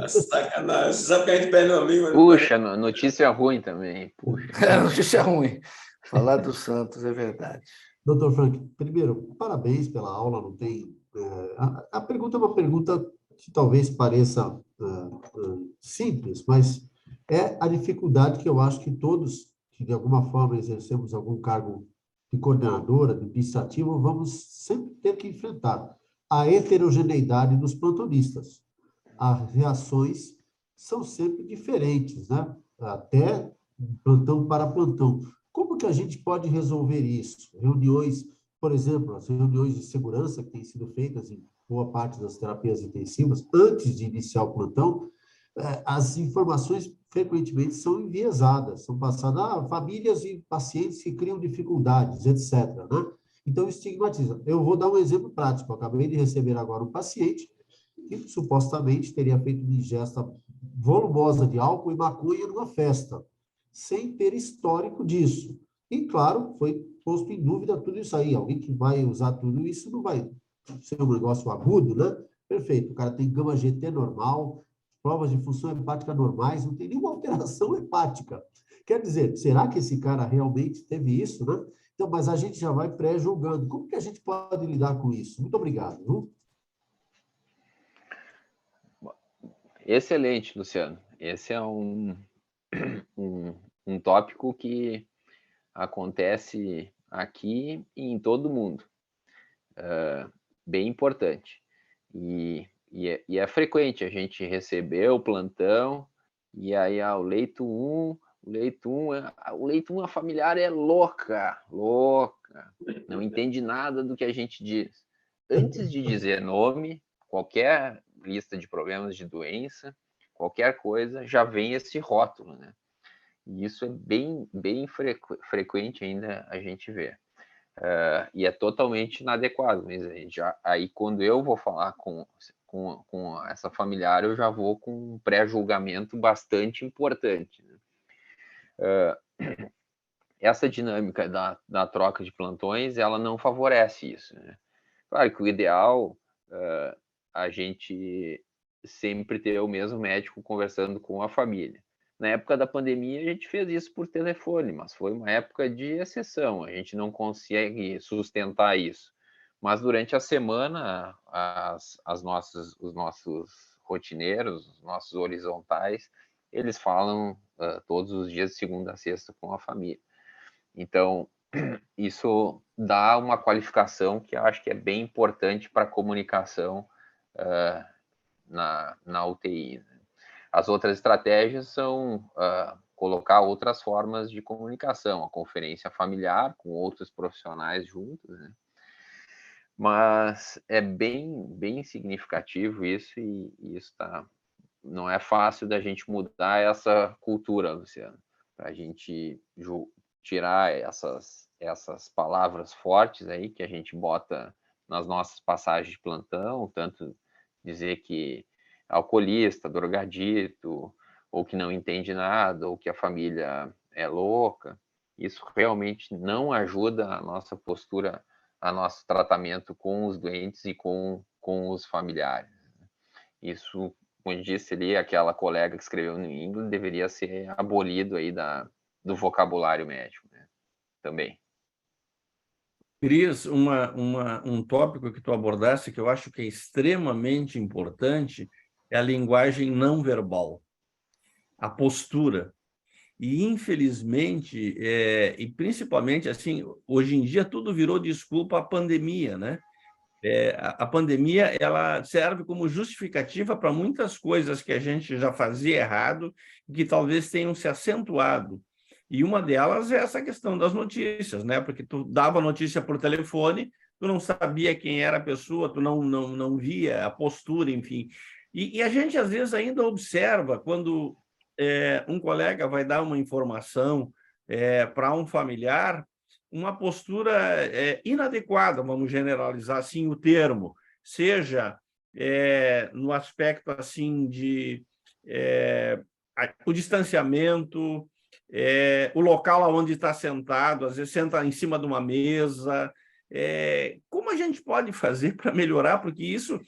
Sacanagem. Você sabe que a gente perde um amigo. Puxa, notícia ruim também. Puxa. Notícia ruim. Falar do Santos, é verdade. Doutor Frank, primeiro, parabéns pela aula, não tem... a pergunta é uma pergunta que talvez pareça simples, mas é a dificuldade que eu acho que todos, que de alguma forma exercemos algum cargo de coordenadora, de administrativo, vamos sempre ter que enfrentar a heterogeneidade dos plantonistas. As reações são sempre diferentes, né? Até plantão para plantão. Como que a gente pode resolver isso? Reuniões, por exemplo, as reuniões de segurança que têm sido feitas em boa parte das terapias intensivas, antes de iniciar o plantão, as informações frequentemente são enviesadas, são passadas a famílias e pacientes que criam dificuldades, etc., né? Então, estigmatiza. Eu vou dar um exemplo prático. Eu acabei de receber agora um paciente que supostamente teria feito uma ingesta volumosa de álcool e maconha numa festa, sem ter histórico disso. E, claro, foi posto em dúvida tudo isso aí. Alguém que vai usar tudo isso não vai ser um negócio agudo, né? Perfeito. O cara tem gama GT normal, provas de função hepática normais, não tem nenhuma alteração hepática. Quer dizer, será que esse cara realmente teve isso, né? Então, mas a gente já vai pré-julgando. Como que a gente pode lidar com isso? Muito obrigado. Viu? Excelente, Luciano. Esse é um tópico que acontece aqui e em todo mundo. Bem importante. E é frequente a gente receber o plantão e aí o leito 1, o leito 1, a familiar é louca, não entende nada do que a gente diz. Antes de dizer nome, qualquer lista de problemas de doença, qualquer coisa, já vem esse rótulo, né? E isso é bem frequente ainda a gente vê. E é totalmente inadequado, mas aí quando eu vou falar com essa familiar, eu já vou com um pré-julgamento bastante importante, né? Essa dinâmica da troca de plantões, ela não favorece isso, né? Claro que o ideal a gente sempre ter o mesmo médico conversando com a família. Na época da pandemia, a gente fez isso por telefone, mas foi uma época de exceção, a gente não consegue sustentar isso. Mas durante a semana, os nossos rotineiros, os nossos horizontais, eles falam todos os dias, de segunda a sexta, com a família. Então, isso dá uma qualificação que eu acho que é bem importante para a comunicação na UTI. Né? As outras estratégias são colocar outras formas de comunicação, a conferência familiar com outros profissionais juntos, né? Mas é bem significativo isso, e isso não é fácil da gente mudar essa cultura, Luciano, para a gente tirar essas palavras fortes aí que a gente bota nas nossas passagens de plantão, tanto dizer que é alcoolista, drogadito, ou que não entende nada, ou que a família é louca. Isso realmente não ajuda a nossa postura, a nosso tratamento com os doentes e com os familiares. Isso, como disse ali, aquela colega que escreveu no England, deveria ser abolido aí do vocabulário médico, né? Também. Cris, um tópico que tu abordaste que eu acho que é extremamente importante é a linguagem não verbal, a postura. E, infelizmente, e principalmente, assim, hoje em dia tudo virou desculpa à pandemia, né? A pandemia ela serve como justificativa para muitas coisas que a gente já fazia errado e que talvez tenham se acentuado. E uma delas é essa questão das notícias, né? Porque tu dava notícia por telefone, tu não sabia quem era a pessoa, tu não via a postura, enfim. E a gente, às vezes, ainda observa quando um colega vai dar uma informação para um familiar, uma postura inadequada, vamos generalizar assim o termo, seja no aspecto assim de o distanciamento, o local onde está sentado, às vezes senta em cima de uma mesa. Como a gente pode fazer para melhorar? Porque isso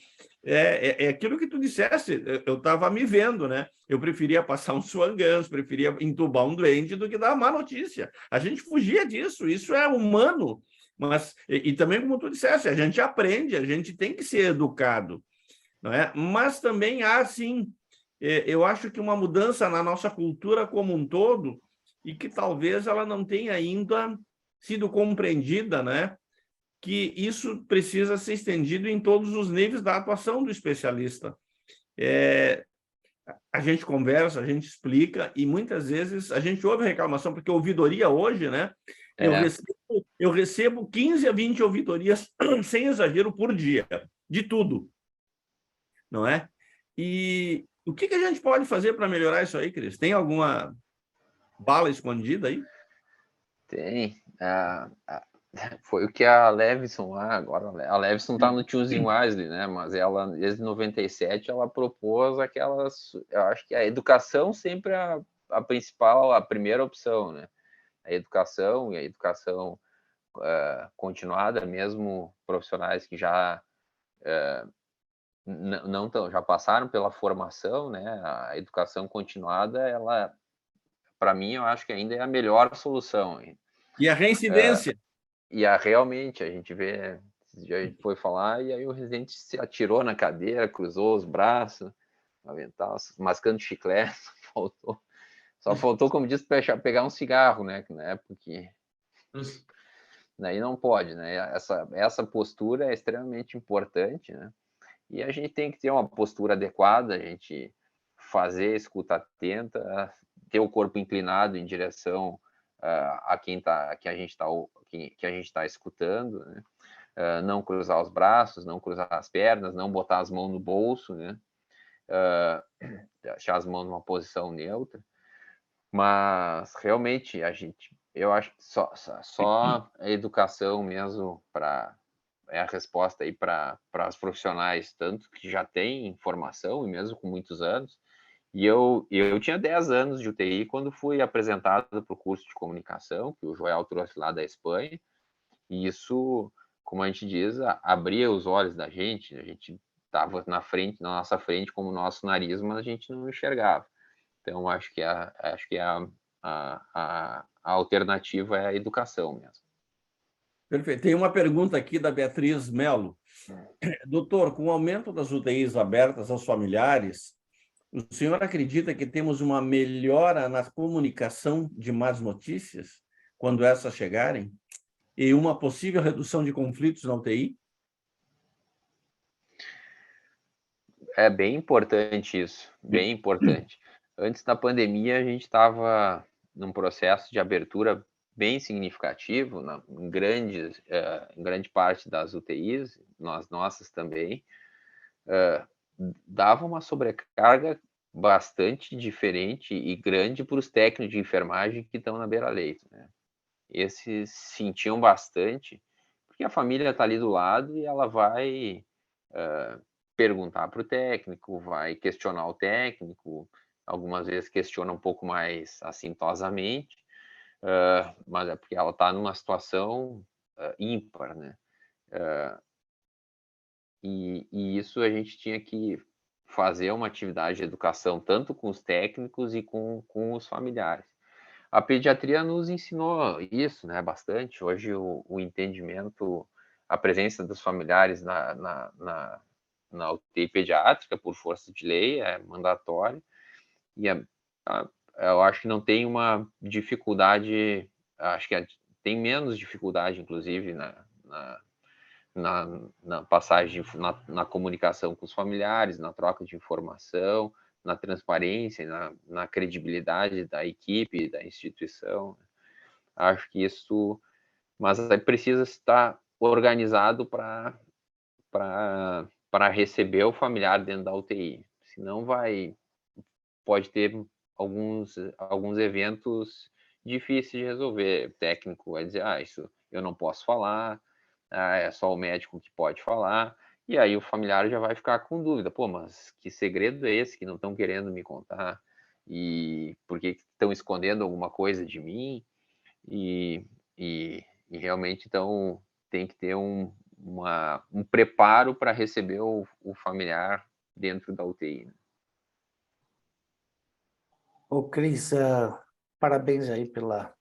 é aquilo que tu disseste, eu estava me vendo, né? Eu preferia passar um Swan-Ganz, preferia entubar um doente do que dar má notícia. A gente fugia disso, isso é humano. Mas, e também, como tu disseste, a gente aprende, a gente tem que ser educado, não é? Mas também há, sim, eu acho que uma mudança na nossa cultura como um todo, e que talvez ela não tenha ainda sido compreendida, né? Que isso precisa ser estendido em todos os níveis da atuação do especialista. A gente conversa, a gente explica, e muitas vezes a gente ouve reclamação, porque ouvidoria hoje, né? Eu recebo 15 a 20 ouvidorias, sem exagero, por dia, de tudo, não é? E o que a gente pode fazer para melhorar isso aí, Cris? Tem alguma bala escondida aí? Tem. Foi o que a Levison lá, agora a Levison está no Choosing Wisely, né? Mas ela, desde 97, ela propôs aquelas. Eu acho que a educação sempre é a principal, a primeira opção, né? A educação e a educação continuada, mesmo profissionais que já já passaram pela formação, né? A educação continuada, ela, para mim, eu acho que ainda é a melhor solução. E a reincidência? Realmente, a gente vê, já foi falar, e aí o residente se atirou na cadeira, cruzou os braços, avental, mascando chiclete, só faltou, como disse, pegar um cigarro, né? Porque daí não pode, né? Essa postura é extremamente importante, né? E a gente tem que ter uma postura adequada, a gente fazer escuta atenta, ter o corpo inclinado em direção a quem que a gente está escutando, né? Não cruzar os braços, não cruzar as pernas, não botar as mãos no bolso, né? Deixar as mãos numa posição neutra. Mas realmente eu acho que só a educação mesmo é a resposta aí para os profissionais, tanto que já têm formação e mesmo com muitos anos. E eu tinha 10 anos de UTI quando fui apresentado para o curso de comunicação, que o Joel trouxe lá da Espanha, e isso, como a gente diz, abria os olhos da gente, a gente estava na nossa frente como nosso nariz, mas a gente não enxergava. Então, acho que a alternativa é a educação mesmo. Perfeito. Tem uma pergunta aqui da Beatriz Melo. Doutor, com o aumento das UTIs abertas aos familiares, o senhor acredita que temos uma melhora na comunicação de más notícias quando essas chegarem? e uma possível redução de conflitos na UTI? É bem importante isso, bem importante. Antes da pandemia, a gente estava num processo de abertura bem significativo, em grande parte das UTIs, nas nossas também, dava uma sobrecarga bastante diferente e grande para os técnicos de enfermagem que estão na beira-leito, né? Esses sentiam bastante, porque a família está ali do lado e ela vai perguntar para o técnico, vai questionar o técnico, algumas vezes questiona um pouco mais assintosamente, mas é porque ela está numa situação ímpar, né? E isso a gente tinha que fazer uma atividade de educação tanto com os técnicos e com os familiares. A pediatria nos ensinou isso, né, bastante. Hoje o entendimento, a presença dos familiares na UTI pediátrica, por força de lei, é mandatório. E eu acho que não tem uma dificuldade, acho que tem menos dificuldade, inclusive, na passagem, na comunicação com os familiares, na troca de informação, na transparência, na credibilidade da equipe, da instituição. Acho que isso, mas aí precisa estar organizado para receber o familiar dentro da UTI, senão pode ter alguns eventos difíceis de resolver. O técnico vai dizer, isso eu não posso falar, é só o médico que pode falar, e aí o familiar já vai ficar com dúvida, pô, mas que segredo é esse que não estão querendo me contar? E por que estão escondendo alguma coisa de mim? E realmente, então, tem que ter um preparo para receber o familiar dentro da UTI. Ô, Cris, parabéns aí pela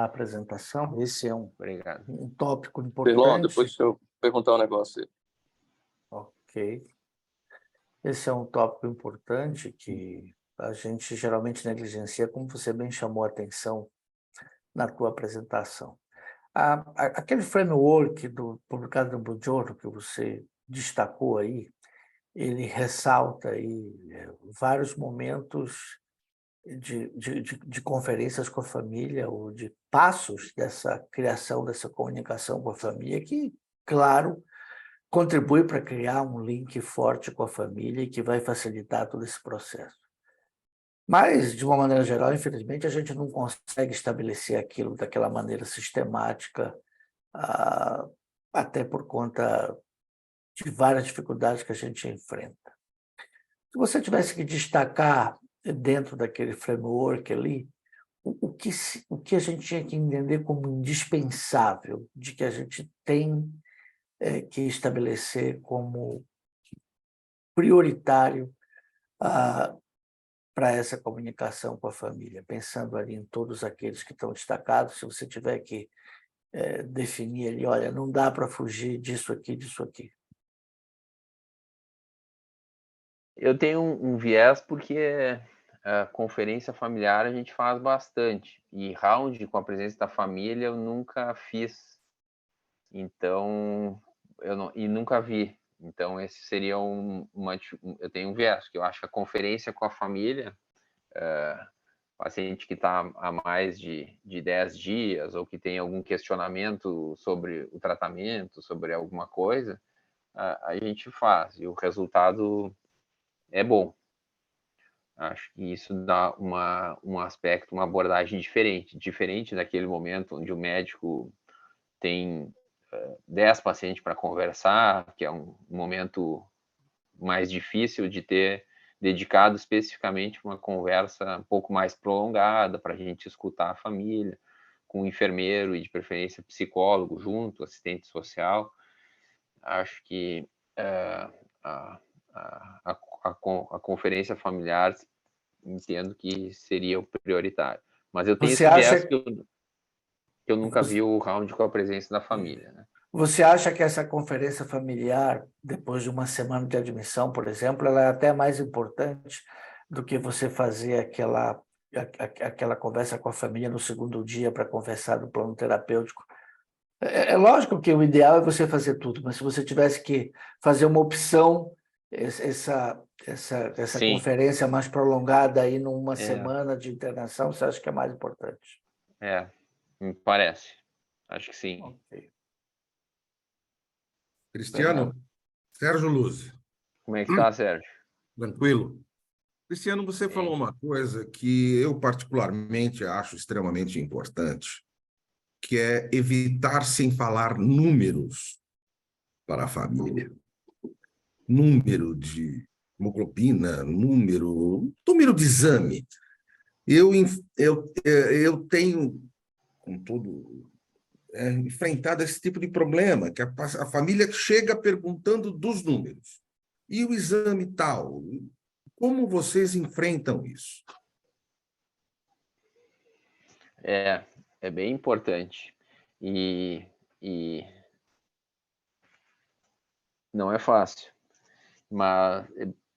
apresentação. Esse é Obrigado. um tópico Perlon, importante. depois deixa eu perguntar um negócio aí. Ok. Esse é um tópico importante que a gente geralmente negligencia, como você bem chamou a atenção na tua apresentação. Aquele framework publicado no Blue Journal que você destacou aí, ele ressalta aí vários momentos de conferências com a família ou de passos dessa criação, dessa comunicação com a família, que, claro, contribui para criar um link forte com a família e que vai facilitar todo esse processo. Mas, de uma maneira geral, infelizmente, a gente não consegue estabelecer aquilo daquela maneira sistemática, até por conta de várias dificuldades que a gente enfrenta. Se você tivesse que destacar dentro daquele framework ali, o que a gente tinha que entender como indispensável, de que a gente tem que estabelecer como prioritário para essa comunicação com a família, pensando ali em todos aqueles que estão destacados, se você tiver que definir ali, olha, não dá para fugir disso aqui, disso aqui. Eu tenho um viés porque a conferência familiar a gente faz bastante, e round com a presença da família eu nunca fiz, então nunca vi. Então esse seria eu tenho um viés, que eu acho que a conferência com a família, paciente que está há mais de 10 dias ou que tem algum questionamento sobre o tratamento, sobre alguma coisa, a gente faz, e o resultado é bom. Acho que isso dá um aspecto, uma abordagem diferente daquele momento onde o médico tem 10 pacientes para conversar, que é um momento mais difícil de ter dedicado especificamente uma conversa um pouco mais prolongada para a gente escutar a família, com o enfermeiro e de preferência psicólogo junto, assistente social. Acho que a conferência familiar entendo que seria o prioritário. Mas eu tenho Você esse viés acha que eu nunca vi o round com a presença da família, né? Você acha que essa conferência familiar, depois de uma semana de admissão, por exemplo, ela é até mais importante do que você fazer aquela conversa com a família no segundo dia para conversar do plano terapêutico? É lógico que o ideal é você fazer tudo, mas se você tivesse que fazer uma opção, essa Sim, conferência mais prolongada aí numa é, semana de internação, você acha que é mais importante? me parece. Acho que sim. Ok. Cristiano, Sérgio Luz, Como é que tá, Sérgio? tranquilo? Cristiano, você falou Bem, uma coisa que eu particularmente acho extremamente importante, que é evitar sem falar números para a família. Número de hemoglobina, número de exame. Eu tenho, com todo, enfrentado esse tipo de problema, que a família chega perguntando dos números. E o exame tal? Como vocês enfrentam isso? é bem importante. E, e não é fácil, mas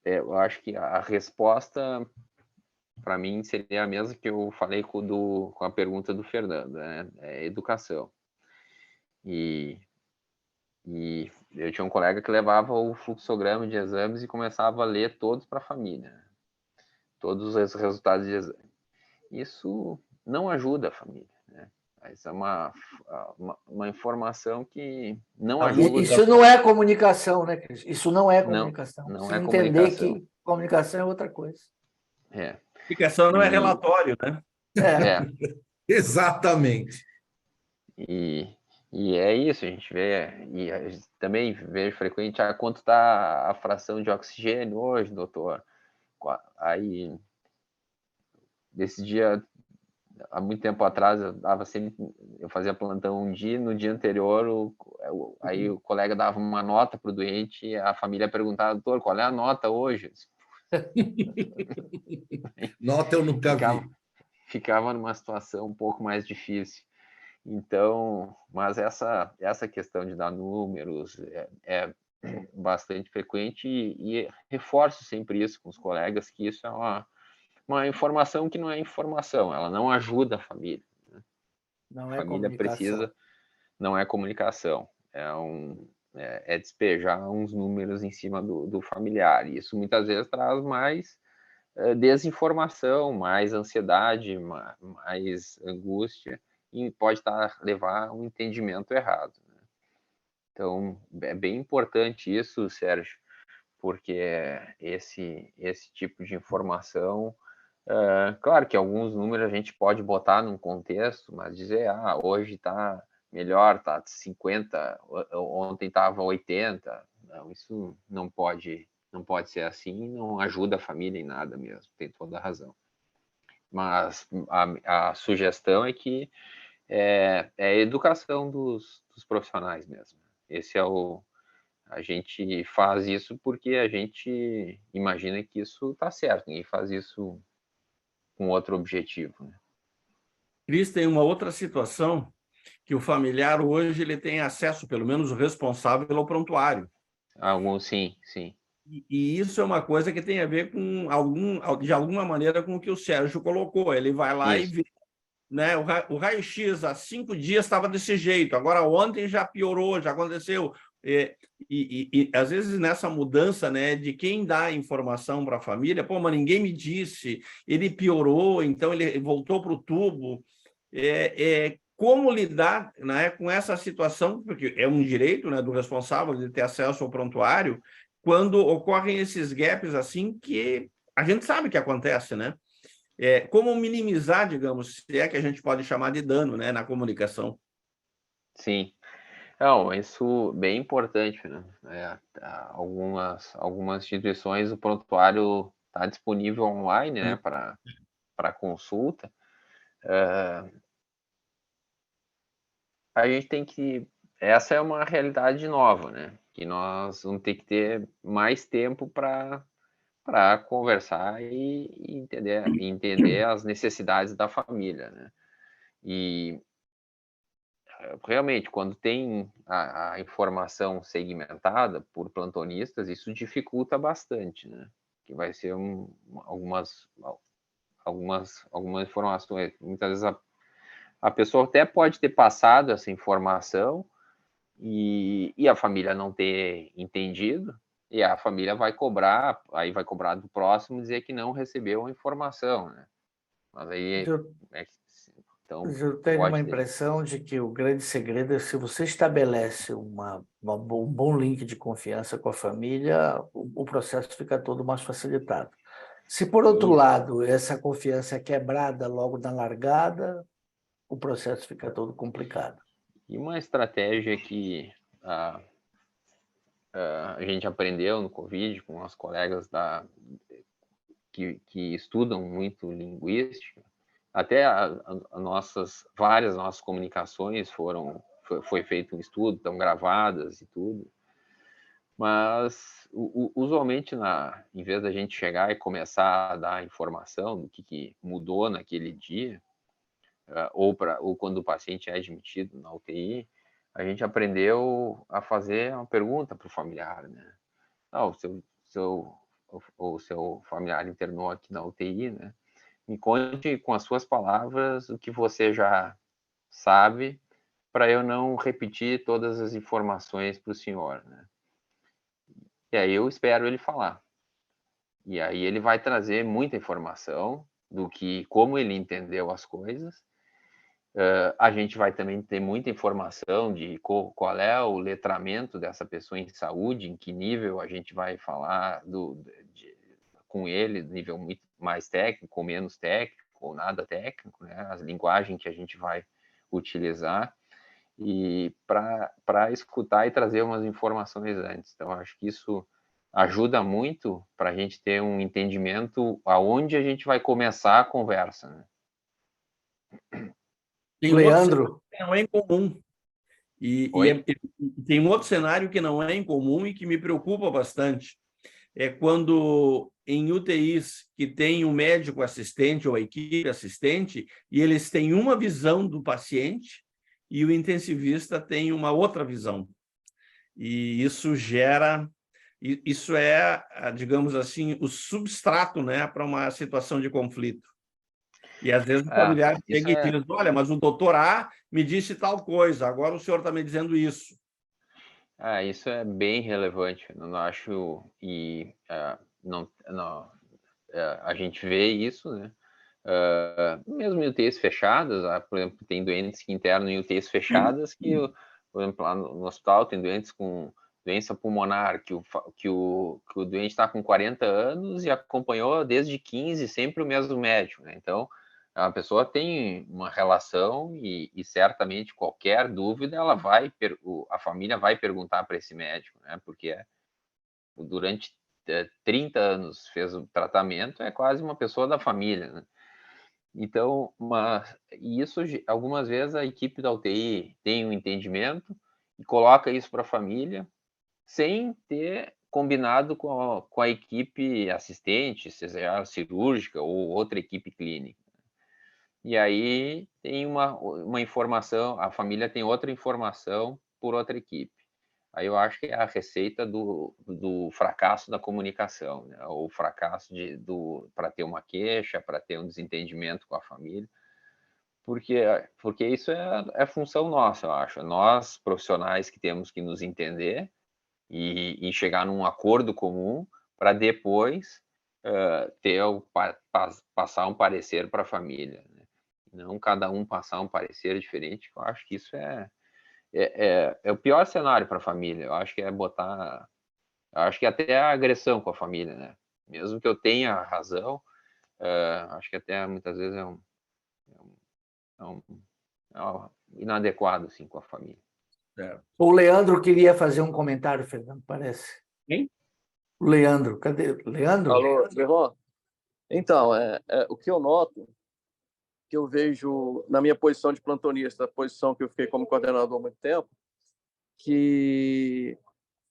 eu acho que a resposta para mim seria a mesma que eu falei com a pergunta do Fernando, né? É educação. E, e eu tinha um colega que levava o fluxograma de exames e começava a ler todos para a família, né? Todos os resultados de exame. Isso não ajuda a família, né? Mas é uma informação que não ajuda. Isso não é comunicação, né, Cris? Isso não é Não, comunicação. não Precisa é entender comunicação. que comunicação é outra coisa. É. Explicação não é E, relatório, né? é, Exatamente. e, e é isso, a gente vê, e a gente também vejo frequente, quanto está a fração de oxigênio hoje, doutor? Aí, desse dia, há muito tempo atrás, eu fazia plantão um dia, no dia anterior, aí o colega dava uma nota para o doente, e a família perguntava, doutor, qual é a nota hoje? Nota eu nunca Ficava, vi. ficava numa situação um pouco mais difícil. Então, mas essa questão de dar números é bastante frequente e reforço sempre isso com os colegas, que isso é uma informação que não é informação, ela não ajuda a família. Não A é família comunicação. precisa, não é comunicação, é despejar uns números em cima do familiar. E isso muitas vezes traz mais desinformação, mais ansiedade, mais angústia, e pode levar a um entendimento errado. Né? Então, é bem importante isso, Sérgio, porque esse tipo de informação, claro que alguns números a gente pode botar num contexto, mas dizer, hoje está melhor, está 50, ontem estava 80, não, isso não pode ser assim, não ajuda a família em nada mesmo, tem toda a razão. Mas a sugestão é que é a educação dos profissionais mesmo. Esse é a gente faz isso porque a gente imagina que isso está certo, ninguém faz isso com outro objetivo. Né? Cris, tem uma outra situação que o familiar hoje ele tem acesso, pelo menos o responsável, ao prontuário. Alguns, sim, sim. E isso é uma coisa que tem a ver com de alguma maneira com o que o Sérgio colocou. Ele vai lá e Isso. vê, né, o raio-x há 5 dias estava desse jeito, agora ontem já piorou, já aconteceu. E às vezes nessa mudança, né, de quem dá a informação para a família, pô, mas ninguém me disse, ele piorou, então ele voltou para o tubo. Como lidar, né, com essa situação, porque é um direito, né, do responsável de ter acesso ao prontuário, quando ocorrem esses gaps assim que a gente sabe que acontece, né? Como minimizar, digamos, se é que a gente pode chamar de dano, né, na comunicação. Sim. Não, isso bem importante, né? Algumas instituições o prontuário está disponível online, né, para consulta. A gente tem que. Essa é uma realidade nova, né? Que nós vamos ter que ter mais tempo para conversar e entender as necessidades da família, né? E realmente, quando tem a informação segmentada por plantonistas, isso dificulta bastante, né? Que vai ser algumas informações. Muitas vezes a pessoa até pode ter passado essa informação e a família não ter entendido, e a família vai cobrar, aí vai cobrar do próximo dizer que não recebeu a informação, né? Mas aí, então, Eu tenho uma pode impressão de que o grande segredo é se você estabelece um bom link de confiança com a família, o processo fica todo mais facilitado. Se, por outro lado, essa confiança é quebrada logo na largada, o processo fica todo complicado. E uma estratégia que a gente aprendeu no Covid com os colegas que estudam muito linguística, até várias nossas comunicações foi feito um estudo, estão gravadas e tudo, mas usualmente em vez da gente chegar e começar a dar informação do que mudou naquele dia, ou quando o paciente é admitido na UTI, a gente aprendeu a fazer uma pergunta para o familiar, né? O seu familiar internou aqui na UTI, né? Me conte com as suas palavras o que você já sabe, para eu não repetir todas as informações para o senhor, né? E aí eu espero ele falar. E aí ele vai trazer muita informação como ele entendeu as coisas. A gente vai também ter muita informação de qual é o letramento dessa pessoa em saúde, em que nível a gente vai falar com ele, nível muito mais técnico, ou menos técnico, ou nada técnico, né? A linguagem que a gente vai utilizar, e para escutar e trazer umas informações antes. Então, acho que isso ajuda muito para a gente ter um entendimento aonde a gente vai começar a conversa, né? Tem Leandro? Que não é incomum. E tem um outro cenário que não é incomum e que me preocupa bastante. É quando em UTIs que tem um médico assistente ou a equipe assistente e eles têm uma visão do paciente e o intensivista tem uma outra visão. E isso é, digamos assim, o substrato, né, para uma situação de conflito. E às vezes o familiar chega e diz, olha, mas o doutor A me disse tal coisa, agora o senhor está me dizendo isso. Isso é bem relevante, eu não acho, a gente vê isso, né? Mesmo em UTIs fechadas, por exemplo, tem doentes que internam em UTIs fechadas que, por exemplo, lá no hospital tem doentes com doença pulmonar, que o doente está com 40 anos e acompanhou desde 15 sempre o mesmo médico, né? Então, a pessoa tem uma relação e certamente qualquer dúvida a família vai perguntar para esse médico, né? Porque durante 30 anos fez o tratamento, é quase uma pessoa da família, né? Então, isso algumas vezes a equipe da UTI tem um entendimento e coloca isso para a família sem ter combinado com a equipe assistente, seja cirúrgica ou outra equipe clínica. E aí tem uma informação, a família tem outra informação por outra equipe. Aí eu acho que é a receita do fracasso da comunicação, né? Ou fracasso para ter uma queixa, para ter um desentendimento com a família, porque isso é função nossa, eu acho. Nós, profissionais, que temos que nos entender e chegar num acordo comum para depois passar um parecer para a família, né? Não cada um passar um parecer diferente, eu acho que isso é o pior cenário para a família. Eu acho que acho que até a agressão com a família, né? Mesmo que eu tenha razão, acho que até muitas vezes é inadequado assim com a família. O Leandro queria fazer um comentário, Fernando, parece. Quem? O Leandro, cadê? Leandro? Alô, Ferron? Então, o que eu noto, que eu vejo na minha posição de plantonista, a posição que eu fiquei como coordenador há muito tempo, que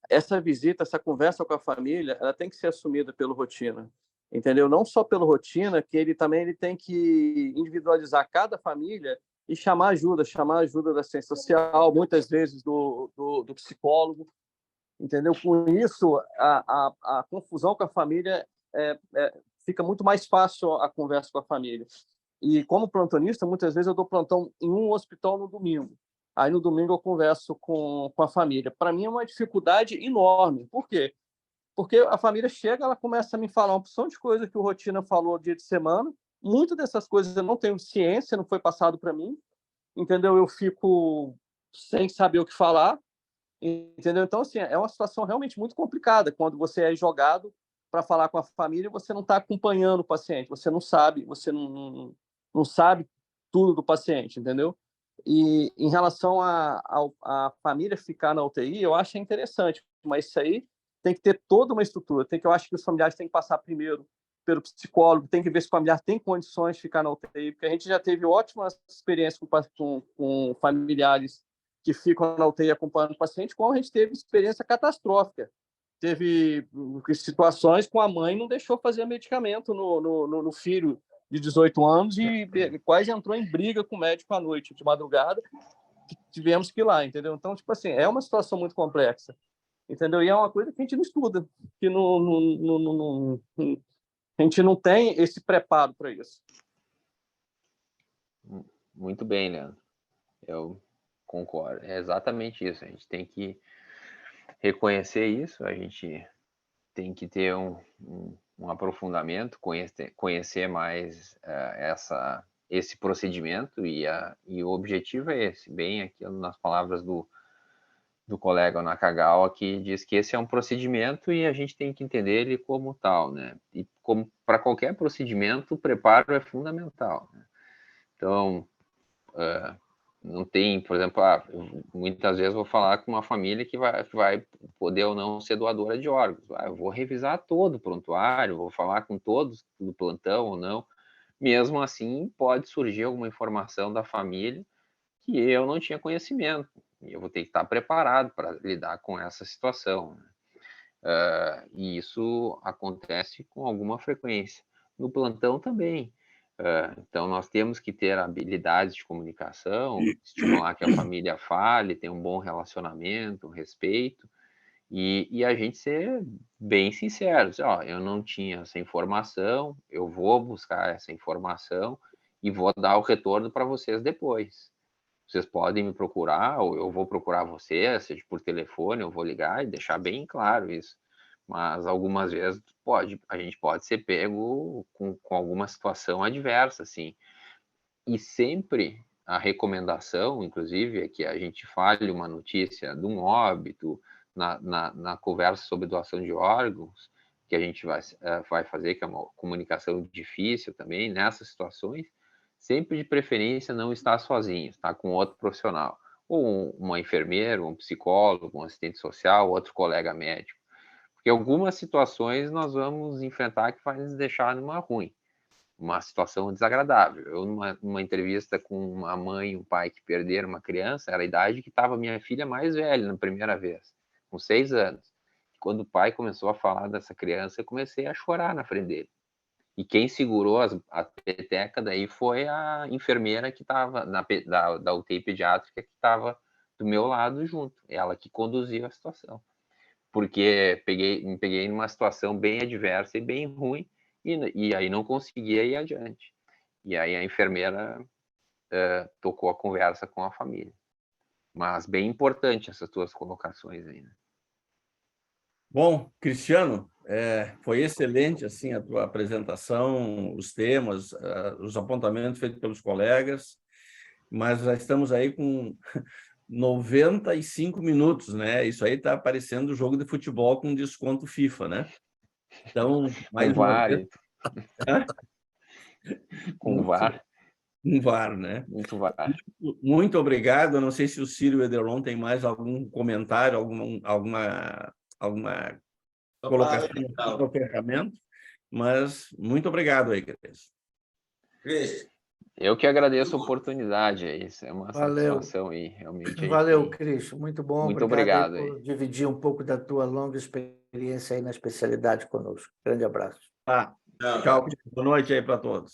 essa visita, essa conversa com a família, ela tem que ser assumida pelo rotina, entendeu? Não só pelo rotina, que ele tem que individualizar cada família e chamar ajuda da assistência social, muitas vezes do psicólogo, entendeu? Com isso, a confusão com a família fica muito mais fácil a conversa com a família. E como plantonista, muitas vezes eu dou plantão em um hospital no domingo. Aí no domingo eu converso com a família. Para mim é uma dificuldade enorme. Por quê? Porque a família chega, ela começa a me falar uma opção de coisa que o Rotina falou dia de semana. Muitas dessas coisas eu não tenho ciência, não foi passado para mim. Entendeu? Eu fico sem saber o que falar. Entendeu? Então, assim, é uma situação realmente muito complicada quando você é jogado para falar com a família e você não está acompanhando o paciente, você não sabe, não sabe tudo do paciente, entendeu? E em relação a família ficar na UTI, eu acho interessante, mas isso aí tem que ter toda uma estrutura. Eu acho que os familiares têm que passar primeiro pelo psicólogo, tem que ver se o familiar tem condições de ficar na UTI, porque a gente já teve ótimas experiências com familiares que ficam na UTI acompanhando o paciente, como a gente teve experiência catastrófica. Teve situações com a mãe não deixou fazer medicamento no filho de 18 anos e quase entrou em briga com o médico à noite, de madrugada, tivemos que ir lá, entendeu? Então, tipo assim, é uma situação muito complexa, entendeu? E é uma coisa que a gente não estuda, que a gente não tem esse preparo para isso. Muito bem, Leandro. Eu concordo. É exatamente isso. A gente tem que reconhecer isso, a gente tem que ter um aprofundamento, conhecer mais esse procedimento e o objetivo é esse, bem aquilo nas palavras do colega Nakagawa, que diz que esse é um procedimento e a gente tem que entender ele como tal, né? E como para qualquer procedimento, o preparo é fundamental, né? Então, não tem, por exemplo, muitas vezes vou falar com uma família que vai poder ou não ser doadora de órgãos. Eu vou revisar todo o prontuário, vou falar com todos do plantão ou não. Mesmo assim, pode surgir alguma informação da família que eu não tinha conhecimento. E eu vou ter que estar preparado para lidar com essa situação, né? E isso acontece com alguma frequência. No plantão também. Então, nós temos que ter habilidades de comunicação, estimular que a família fale, ter um bom relacionamento, um respeito, e a gente ser bem sincero. Eu não tinha essa informação, eu vou buscar essa informação e vou dar o retorno para vocês depois. Vocês podem me procurar, ou eu vou procurar vocês, seja por telefone, eu vou ligar e deixar bem claro isso. Mas algumas vezes a gente pode ser pego com alguma situação adversa, assim. E sempre a recomendação, inclusive, é que a gente fale uma notícia de um óbito na conversa sobre doação de órgãos, que a gente vai fazer, que é uma comunicação difícil também, nessas situações, sempre de preferência não estar sozinho, estar com outro profissional, ou uma enfermeira, um psicólogo, um assistente social, outro colega médico. Porque algumas situações nós vamos enfrentar que vai nos deixar numa ruim, uma situação desagradável. Eu, numa entrevista com uma mãe e um pai que perderam uma criança, era a idade que estava minha filha mais velha na primeira vez, com 6 anos. Quando o pai começou a falar dessa criança, eu comecei a chorar na frente dele. E quem segurou a peteca daí foi a enfermeira que estava da UTI pediátrica, que estava do meu lado junto, ela que conduziu a situação. Porque me peguei numa situação bem adversa e bem ruim, e aí não conseguia ir adiante. E aí a enfermeira tocou a conversa com a família. Mas bem importante essas tuas colocações aí, né? Bom, Cristiano, foi excelente assim a tua apresentação, os temas, os apontamentos feitos pelos colegas, mas já estamos aí com 95 minutos, né? Isso aí está parecendo jogo de futebol com desconto FIFA, né? Então, mais uma vez... Com VAR. Um VAR, né? Muito VAR. Muito obrigado. Eu não sei se o Ciro e o Ederon tem mais algum comentário, alguma colocação no fechamento, mas muito obrigado aí, Cris. Eu que agradeço a oportunidade, isso é uma satisfação aí, realmente. Valeu, Cris, muito bom. Muito obrigado por dividir um pouco da tua longa experiência aí na especialidade conosco. Grande abraço. Tchau. Boa noite aí para todos.